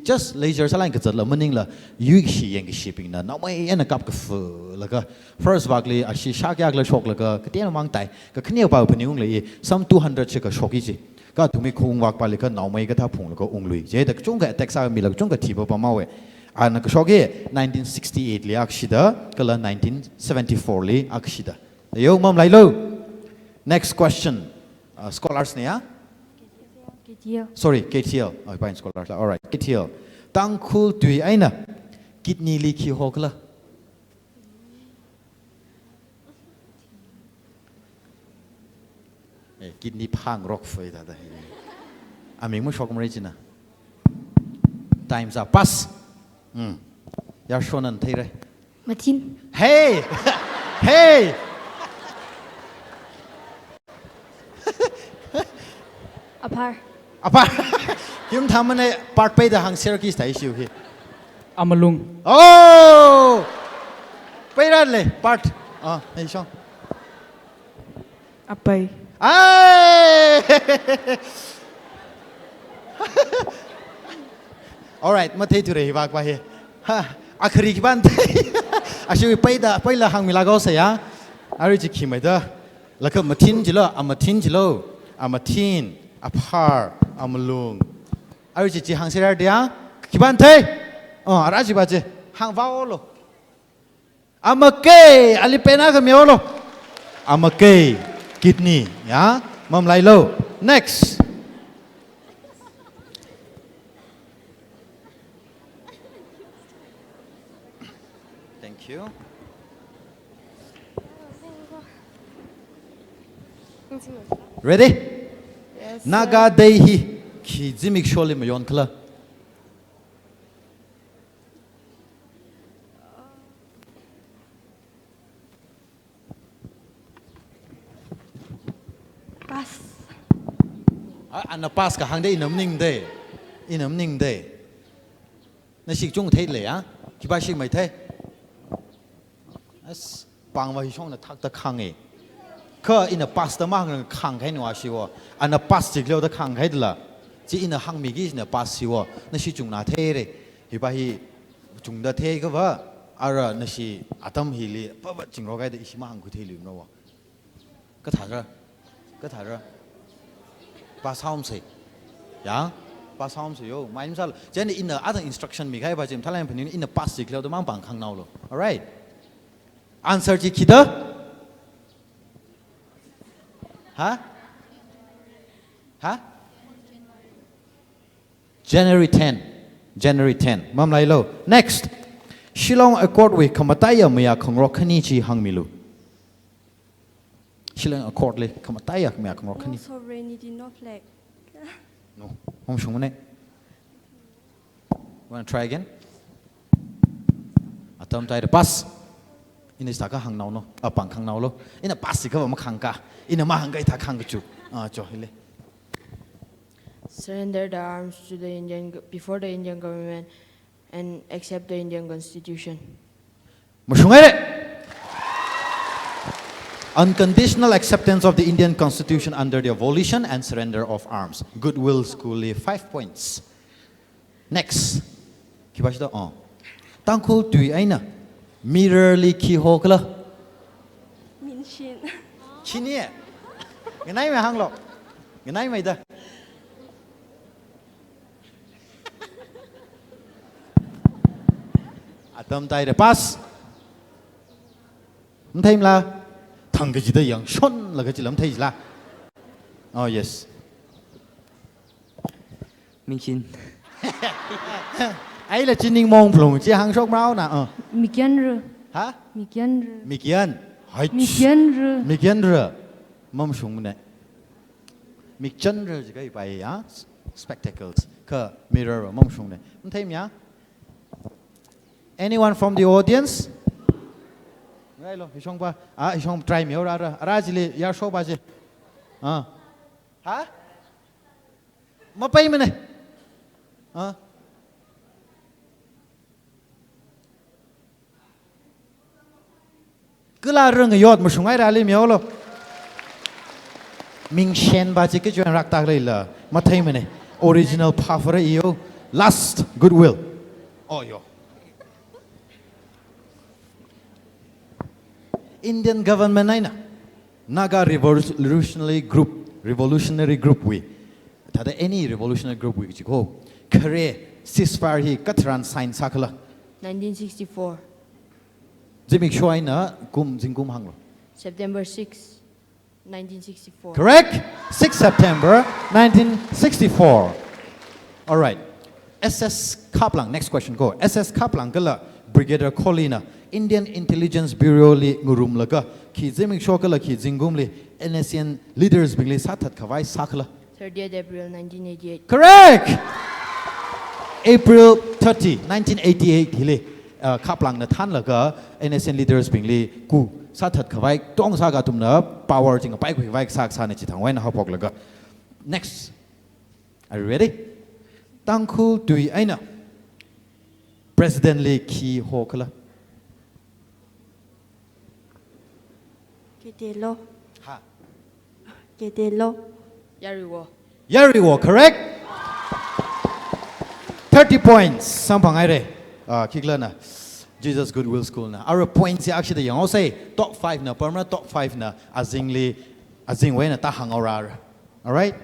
Speaker 1: Just leisure salang katsala maningla yuishi yang shipping na na mai ena kap ka laga first bagli ashi shakyak la shok laga katian mang tai ka khniya pa paniung le some 200 chika shoki ji ka tumi khung wak pa le ka na mai ka tha phung la ko unglui je da chung ka taxa mi la chung ka thiba pa mawe ana ka shoki 1968 li akshida kala 1974 li akshida yo mam lai lo. Next question. Scholars ne ya? Sorry, KTL. Oh, fine, scholars. All right, KTL. Tangkhul tui aina kidney li ki hokla. Kidney pang rock foi da da. Aming mo shok mo rejina. Times up. Pass. Ya shonan thai re.
Speaker 6: Matin.
Speaker 1: Hey! Hey!
Speaker 10: Apar.
Speaker 1: Apa? Yung tama na part pay da hang Syracuse ta issue hi.
Speaker 8: Amalung.
Speaker 1: Oh! Payran le part. Ah, hey Sean.
Speaker 4: Apay.
Speaker 1: Ay! All right, matay tu re bak pa hi. Ha, akhri ki ban thai. Ashu pay la hang milagaw sa ya. Ari ji khimai da. Laka matin jilo, amatin. Apar, amalung. Ayo cici hang serar dia, kibante. Oh, araji baje, hang vaolo. Amake, alipena kamiolo. Amake, kidney, ya, mam lailo. Next. Thank you. Ready? Naga Dehi ki zimik sholi mayon kala.
Speaker 3: Pass.
Speaker 1: Ana pass ka hang de inam ning de. Na sik chung thai le ya. Ki ba sik mai thai. As pang wa hi chong na thak ta khang e. Ka ina pass ta ma khang khai no shi wo. Ana pass tik leo ta khang khai dla. Ji ina hang mi gi na pass si wo. Na si chung na thai re. Hi ba hi chung da thai ka wa. Ara na si atam hi li pa ba jing ro gai de isi ma hang ku thai li no wo. Ka tha ra. Pass home se. Ya. Pass home se yo. Mai misal. Jen in the other instruction mi khai ba jim thalam phin in the pass tik leo ta mang bang khang nau lo. All right. Answer ji kida. Huh? January 10. Mam lai lo. Next. Shillong Accord with Kamataya Maya Kongro Kanichi Hang Milu. Shillong Accord le Kamataya Maya Kongro Kani.
Speaker 2: Sovereignty no flag.
Speaker 1: No. Hom Shungane. Want to try again? Atom tai the pass. In the staka hang now no. Apang hang now lo. In a pass ka ma khang ka. In a ma hang kai ta khang ka chu. Jo hile.
Speaker 11: Surrender the arms to before the Indian government and accept the Indian Constitution.
Speaker 1: Unconditional acceptance of the Indian Constitution under the abolition and surrender of arms. Goodwill School 5 points. Next. Kibashida on. Tangkhul tui aina. Mirrorly ki hokla.
Speaker 2: Min Shin.
Speaker 1: Chinie. Ganai me hang lo. Ganai me da. Atam tai de pass. Thêm là thằng cái gì đây yang shon là cái gì lắm thấy là. Oh yes.
Speaker 5: Minh Chin.
Speaker 1: ấy là chín ninh mong phùng chỉ hàng sốc máu nè
Speaker 7: Mi kian ru.
Speaker 1: hả
Speaker 7: Mi kian ru.
Speaker 1: mi kiên hỏi
Speaker 7: Mi kian ru.
Speaker 1: mi kiên rồi mong sung này mi chân rồi chỉ cái bài á spectacles cơ mirror mong sung này không thấy nhá anyone from the audience ngay lo hisong ba hisong try miêu ra chỉ li yar show ba chỉ hả mà bay mình này cứ là rừng cái yết mà sung ai ra li miêu lo mình xem ba chỉ cái chuyện rắc tạc đây là mà thấy mình này original power yêu last goodwill yo Indian government này nè Naga revolutionary group we that any revolutionary group we chỉ có career ceasefire hi katran sign sakala
Speaker 11: 1964.
Speaker 1: Jimmy Choi na kum jingkum hang lo
Speaker 11: September 6, 1964.
Speaker 1: correct 6 September 1964 all right SS Kaplang next question go SS Kaplang kala Brigadier Colina Indian Intelligence Bureau li ngurum laga ki Jimmy Choi kala ki jingum li NSN leaders bingli sathat khawai sakla
Speaker 11: 30th April 1988.
Speaker 1: correct April 30 1988 hile Kaplang na than laga NSN leaders bingli ku sathat khawai tong sa ga tumna power jing pai ku vai sak sa ne chi thangwai na hapok laga next are you ready Tangkhul dui aina president li ki hokala
Speaker 3: Kedelo.
Speaker 1: ha
Speaker 3: Kedelo.
Speaker 11: Yariwo.
Speaker 1: correct 30 points sampang ai re kikla na Jesus Goodwill School na our points actually yang say top 5 na permanent top 5 na azingwe na ta hangaura all right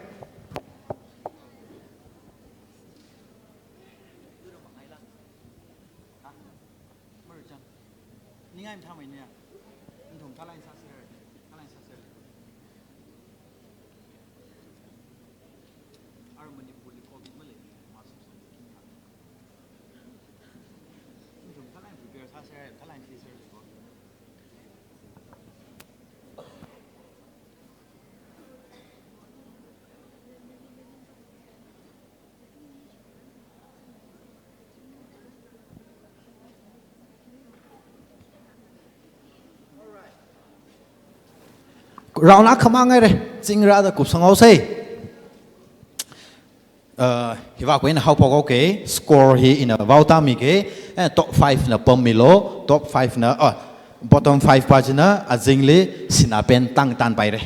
Speaker 1: rau na khama ngai re chingra da kup sangau sei hi wa ko in how pok okay score hi in a vauta mi ke top 5 na pom milo top 5 na bottom 5 pagina azingli sinapen tang tan pai re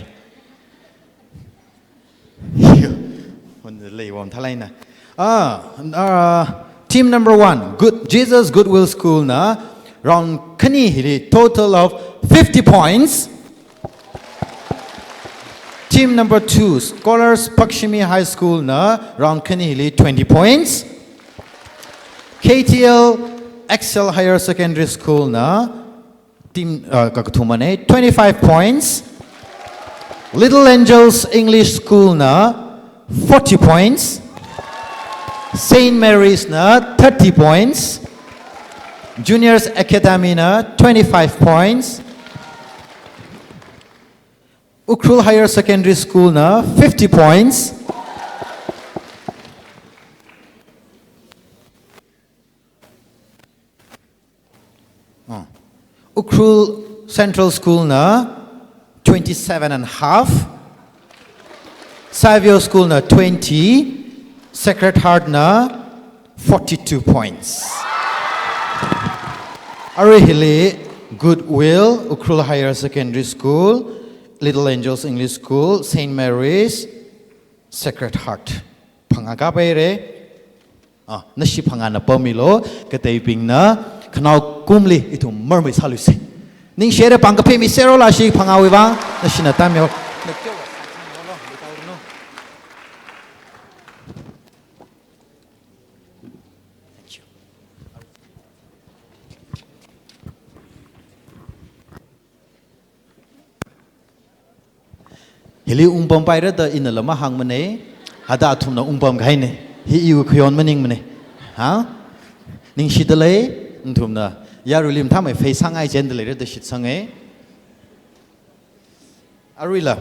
Speaker 1: on the lay won thalai na team number 1 good Jesus Goodwill School na round khani hi total of 50 points. Team number 2, Scholars Pakshimi High School na round Kanihili 20 points. KTL Excel Higher Secondary School na team Kakatumane 25 points. Little Angels English School na 40 points. St. Mary's na 30 points. Juniors Academy na 25 points. Ukrul Higher Secondary School na 50 points. Ukrul Central School na 27 and half. Savio School na 20. Sacred Heart na 42 points. Arihili Goodwill Ukrul Higher Secondary School. Little Angels English School, St. Mary's, Sacred Heart. Pangaga bayre, nasi pangana pemilo, ketai ping na, kenal kumli itu mermai salusi. Ning share pangkape misero lah si pangawi bang, nasi na tamyo. Hili umpam paira da ina lama hang mane hada athum na umpam gai ne hi iu khyon maning mane ha ning shidale ntumna yarulim thame fe sangai jendle de shit sangai arila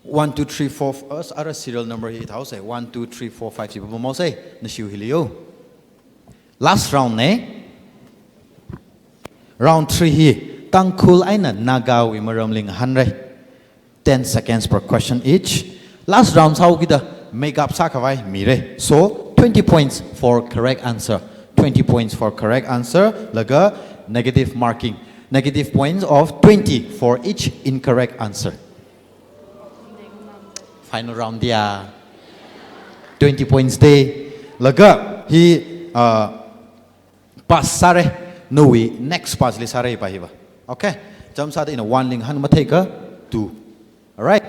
Speaker 1: 1 2 3 4 us are a serial number hit house 1 2 3 4 5 6 mo say na shiu hilio last round ne round 3 hi Tangkhul aina naga wi maramling hanre 10 seconds per question each last round how kita make up sakawai mire so 20 points for correct answer 20 points for correct answer laga negative marking negative points of 20 for each incorrect answer final round dia 20 points day laga he pass sare no we next pass li sare pa hiba okay jam sa in a one ling han mateka 2 all right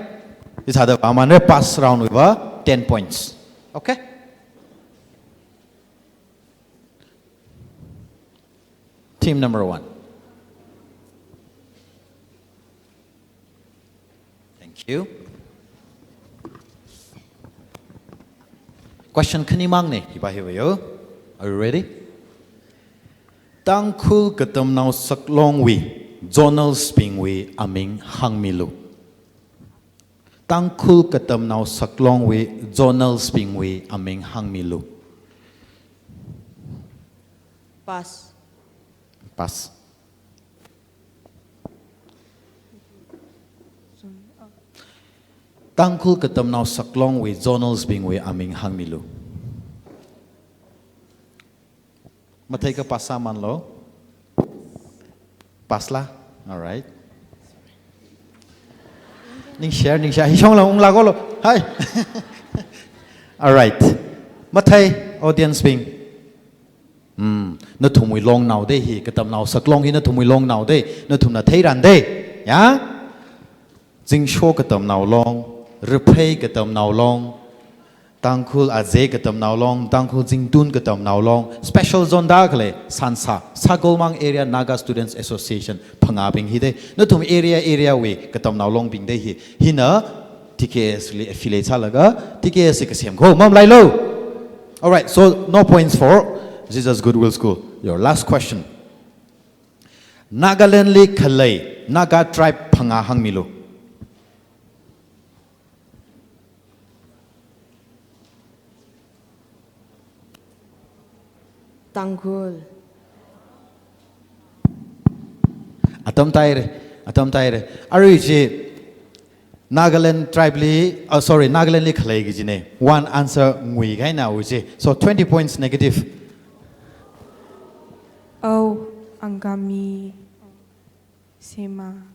Speaker 1: this had a amane pass round with 10 points okay team number 1 thank you question kanimang ne hiba hibayo are you ready Tangkhul katam now saklong wi zonal sping wi aming hangmilu Tangkhul katam now saklong wi zonal sping wi aming hangmilu
Speaker 11: Pass.
Speaker 1: pass Tangkhul katam now saklong wi zonal sping wi aming hangmilu Matay ka pasaman lo? Pasla? Alright. Ning share, Hishong lang ung lago lo. Hi. Alright. Matay, audience bing. Na thumui long now de hi, katam now saklong hi na thumui long now de, na thum na thay ran de. Ya? Jing show katam now long, repay katam now long. Tangkhul aze katam now long, Tangkhul jingtun katam now long. Special zone dakle Sansa, Sagolmang Area Naga Students Association pangabing hide. No tum area we katam now long bing de hi. Hina TKS affiliate salaga TKS ikasem ko mam lai lo. All right, so no points for Jesus Goodwill School. Your last question. Nagaland li khalai Naga tribe pangahang milu.
Speaker 11: Tangkhul.
Speaker 1: Atam taire. Ariji Nagaland tribe li, sorry, Nagaland li khalai gijine. One answer ngui gai na uji. So 20 points negative.
Speaker 4: Oh, Angami, Sema.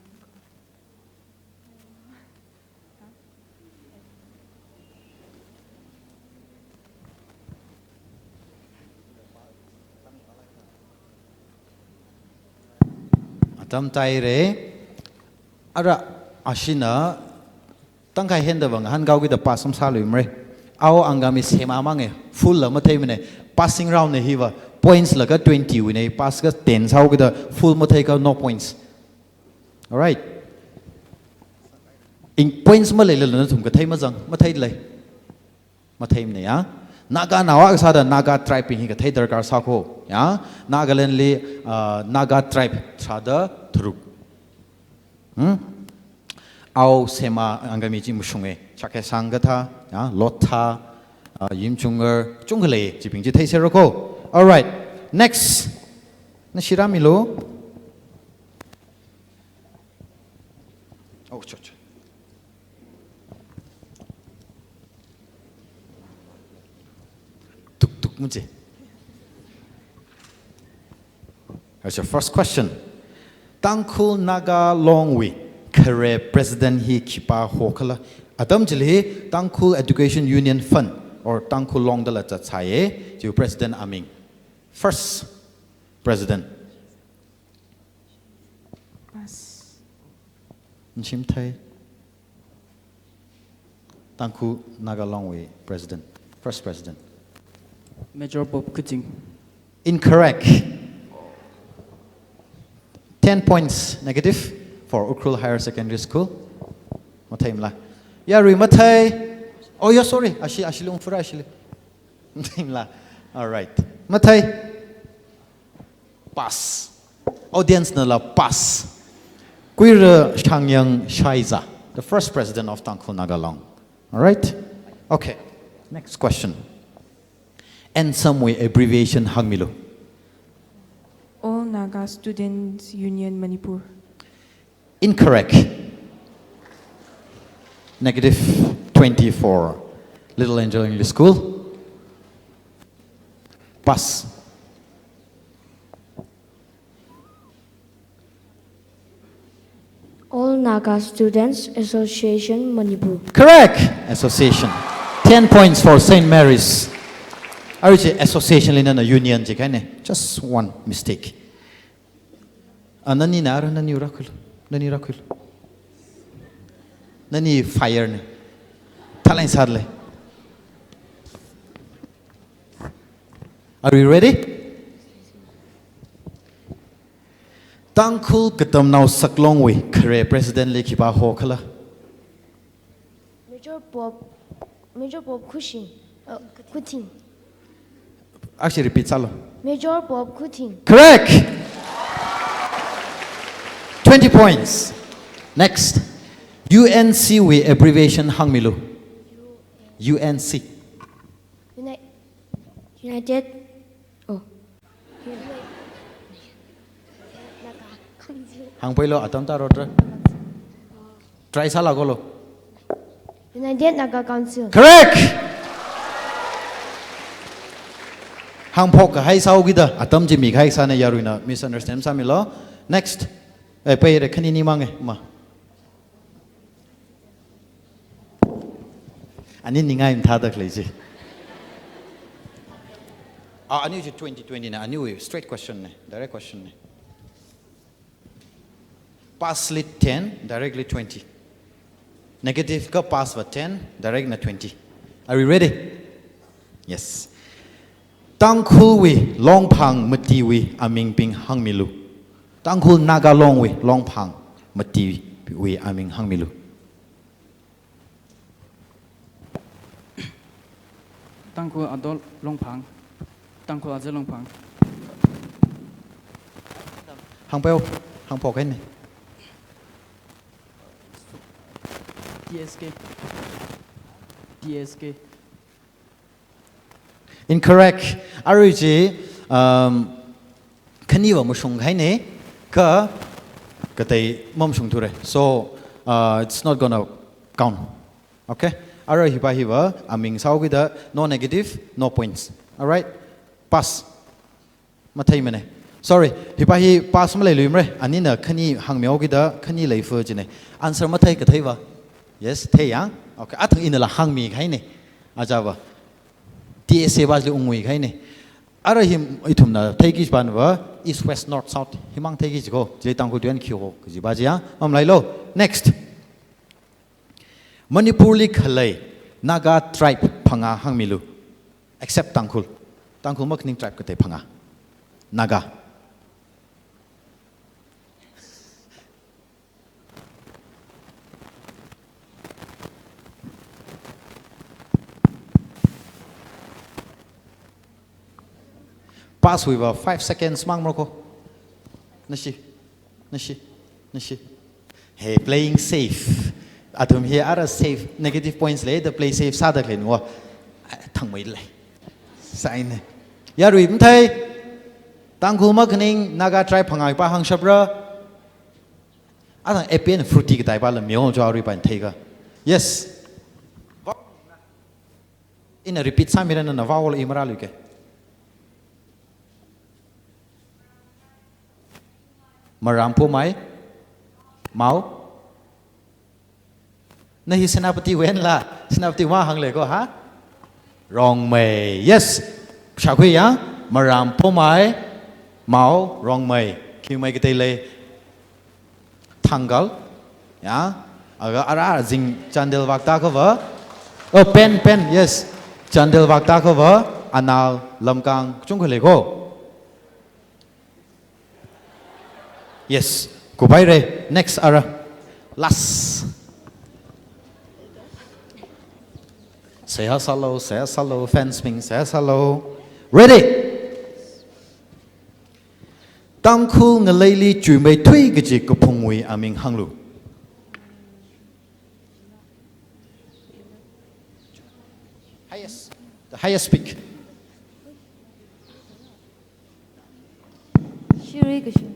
Speaker 1: Tam taire ara ashina tangkai henda bang han gau gi da pasam salu mre aw angami sema mange full la mathai mene passing round ne hiwa points laga 20 wine pass ga 10 sau gi da full mathai ka no points all right in points ma le le na thum ka thai ma jang mathai le mathai ne ya Naga nawa sa da Naga tribe hi ka thai darkar sa ko ya Nagaland li Naga tribe sa da thru au sema angami ji mushunge chake sangatha ya lotha yimchunger chungle ji bing ji thai se ro ko all right next na shiramilo oh church Munje. Here's your first question. Tangkhul Naga Longwi, Kare President Hi Kipa Hokala, Adam Jili, Tangkhul Education Union Fund, or Tangkhul Long de la Tatsaye, to President Aming. First President.
Speaker 4: Pass.
Speaker 1: Nchim Thai. Tangkhul Naga Longwi, President. First President.
Speaker 8: Major Bob Kuting.
Speaker 1: Incorrect. 10 points negative for Ukrul Higher Secondary School. Matay mla. Yari matay. Oh yeah, sorry. Ashilung fura ashili. Matay mla. All right. Mathai. Pass. Audience nala pass. Queer Changyang Shaiza, the first president of Tangkhul Nagalong. All right? Okay. Next question. And some way abbreviation Hangmilu.
Speaker 4: All Naga Students Union Manipur.
Speaker 1: Incorrect. Negative 24. Little Angel English School. Pass.
Speaker 6: All Naga Students Association Manipur.
Speaker 1: Correct. Association. 10 points for St. Mary's. I would say association in a union. Just one mistake. Nani nara nani urakul. Nani urakul. Nani fire ne. Talain sarle. Are you ready? Tangkhul katam now saklong we kare president le kiba ho khala.
Speaker 6: Major Bob Cushing. Kutin.
Speaker 1: Actually repeat salo.
Speaker 6: Major Bob Kutin.
Speaker 1: Correct. 20 points. Next. UNC we abbreviation hangmilu. UNC.
Speaker 6: United. Oh.
Speaker 1: Hang pelo atam ta rodra. Try sala golo.
Speaker 6: United Naga Council.
Speaker 1: Correct. Hang pok hai sau gida atam ji mi khai sana yaruina misunderstand samilo. Next. Pay re khanini mange ma. Ani ningai im thadak leji. I knew 2020 na. I knew straight question ne, direct question ne. Pass lit 10, directly 20. Negative ka pass wa 10, direct na 20. Are we ready? Yes. Tangkhul we long pang mati we aming ping hang milu. Tangkhul naga long we long pang mati we aming hang milu.
Speaker 8: Tangkhul adol longpang. Tangkhul adol longpang.
Speaker 1: Hang peo, hang pok ne.
Speaker 8: DSK. DSK.
Speaker 1: Incorrect. Aruji kaniwa mushung hai ne ka katai mom shung ture. So it's not gonna count. Okay? Ara hiba hiba aming saugida no negative, no points. All right? Pass. Mathai mane. Sorry, hiba hi pass malai luimre. Anina khani hangmyo gida khani leifu jine. Answer mathai kathai wa. Yes, thei yang. Okay, athang inala hangmi khai ne. Ajawa. TSA was the ungui khai ne. Ara him itumna thei ki ban wa east west north south himang thei ki go. Je tangku tuan kyo ji ba ji ya. Mam lai lo. Next. Manipur li khalai Naga tribe phanga hangmilu except Tangkhul. Tangkhul makning tribe kate phanga. Naga. Pass with 5 seconds mang moko. Nashi. Hey, playing safe. Atum here are safe negative points lay the play safe sada klen wa thang mai lai. Sign. Ya rui mthai. Tangkhul makning Naga tribe phangai pa hang shabra. Adang epian fruity ki dai ba la myo jo rui ban thega. Yes. In a repeat samira na vowel imra luke. Marampo mai mau nahi senapati wen la senapati wa hang le ko ha wrong mai yes shakhui ya marampo mai mau wrong mai ki mai ke le tanggal ya aga ara jing chandel wakta ko wa oh pen yes chandel wakta ko wa anal lamkang chung khole ko. Yes, goodbye re. Next ara. Last. Say hello, fence ping, say hello. Ready? Tangkhul ngalay chui mai thui gaji ko phungwi aming hanglu. The highest peak.
Speaker 7: Shiri Kushum.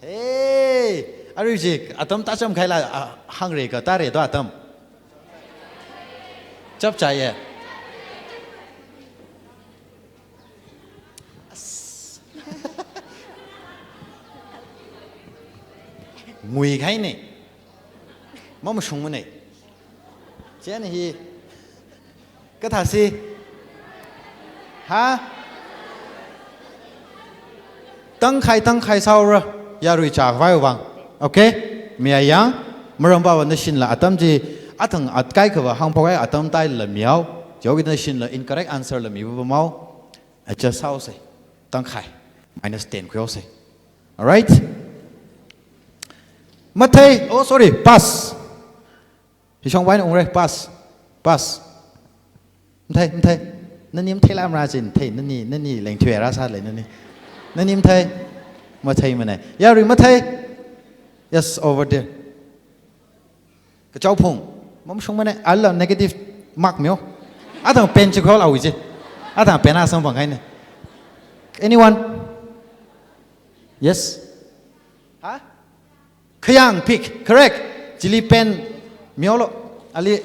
Speaker 1: Hey, Arujik, atam tacham khaila hungry ka tare do atam. Chap chahiye. Mui khai ne. Mama shung ne. Chen hi. Cái thà si hả tăng khai sau rồi ya rồi trả vai vàng ok mẹ yang mở bao vấn đề xin là atam gì thằng cái cái hàng phong cái atam tai là miao chỗ cái xin là incorrect answer là miao mau just sau sẽ tăng khai minus 10 kêu sẽ alright mất thầy oh sorry pass thì trong vai ông đây pass thầy nên niệm thầy làm ra gì thầy nên nhỉ lệnh thuê ra sao lại nên niệm thầy mà thầy mà này ya rồi mà thầy yes over there cái cháu phùng mắm xuống mà này ai là negative mark miêu thằng pen chỉ có là gì thằng pen à xong bằng cái này anyone yes hả khayang pick correct chili pen miêu lo ali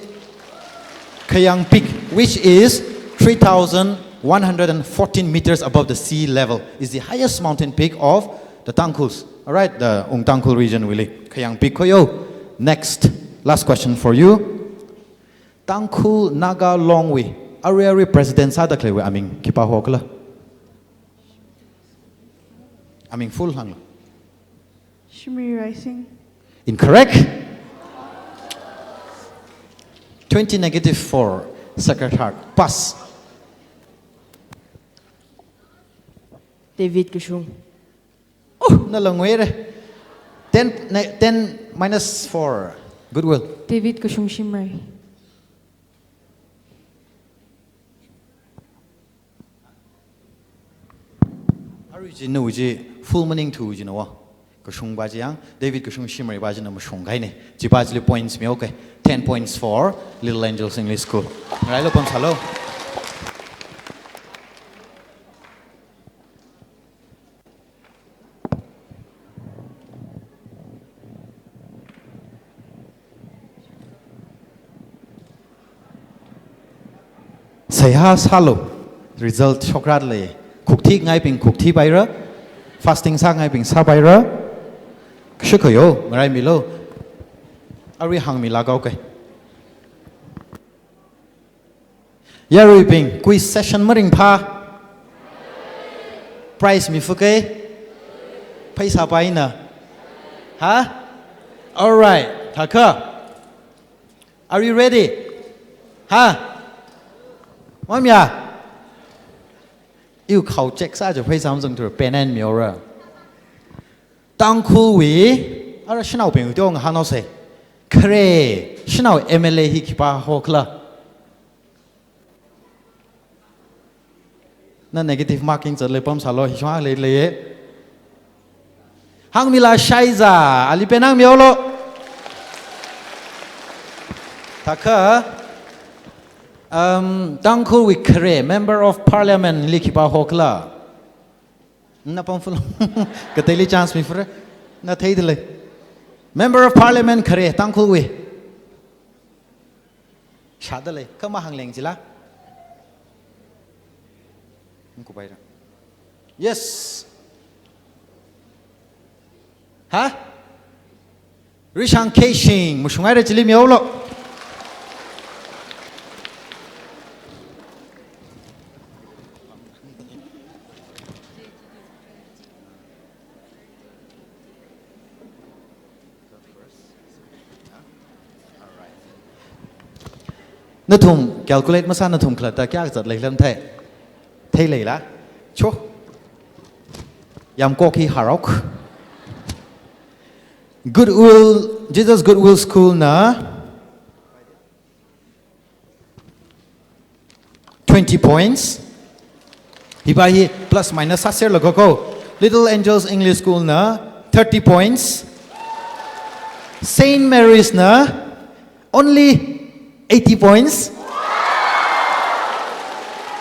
Speaker 1: Khayang Peak, which is 3,114 meters above the sea level, is the highest mountain peak of the Tangkhuls. All right, the Tangkhul region, really. Khayang Peak, koyo. Next, last question for you. Tangkhul Naga Longwi, Haorei president sa dakle we aming kipa hokla. Aming full hang.
Speaker 3: Shimri Rising.
Speaker 1: Incorrect. 20 negative 4, Sacred Heart. Pass.
Speaker 11: David Kushum.
Speaker 1: Oh, nalangwere. 10 minus 4. Goodwill.
Speaker 4: David Kushum Shimrai.
Speaker 1: Origin no ji full meaning to you know. Kushung bajiang David Kushung Shimri bajin na mushung gaine. Jibajli points me okay. 10 points for Little Angels English School. Right, hello. Sayha salo result chokrat le kukthi ngai ping kukthi baira fasting sa ngai ping sa baira kshikoyo ngai milo ari hang mi lagaw kay yari ping quiz session maring pha prize mi fuke paisa paina ha all right thaka are you ready ha Mamya, yêu cầu check sa cho phải Samsung to pen and mirror. Tangkhul we, ara shinau ping tiong hano se. Kre, shinau MLA hi kipa hokla. Na negative marking cho le pom salo hi chwa le. Hang mila shaiza, ali penang miolo. Taka Tangkhul we kare member of parliament likipa hokla na pamful kateli chance mi fre na theidle member of parliament kare Tangkhul we shadale kama hangleng jila ko baira yes ha rishang keshing mushungai re chili miolo nó thùng calculate mà sao nó thùng khởi ta kia giật lấy lâm thay lấy lá chô yam cô khi harok Goodwill Jesus Goodwill School na 20 points hi ba hi plus minus sa ser lago ko Little Angels English School na 30 points. Saint Mary's na only 80 points.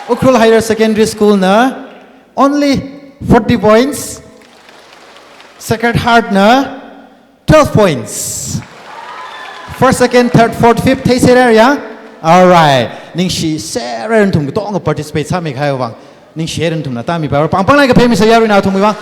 Speaker 1: Ukrul Higher Secondary School na only 40 points. Sacred Heart na 12 points. First, second, third, fourth, fifth, thấy xe ra ya? Alright. Ning shi sẽ ra thùng cái tổ participate sa mi khai vang. Ning share thùng na ta mi ba. Pang pang lai cái phê mi sa ya ri na thùng mi ba.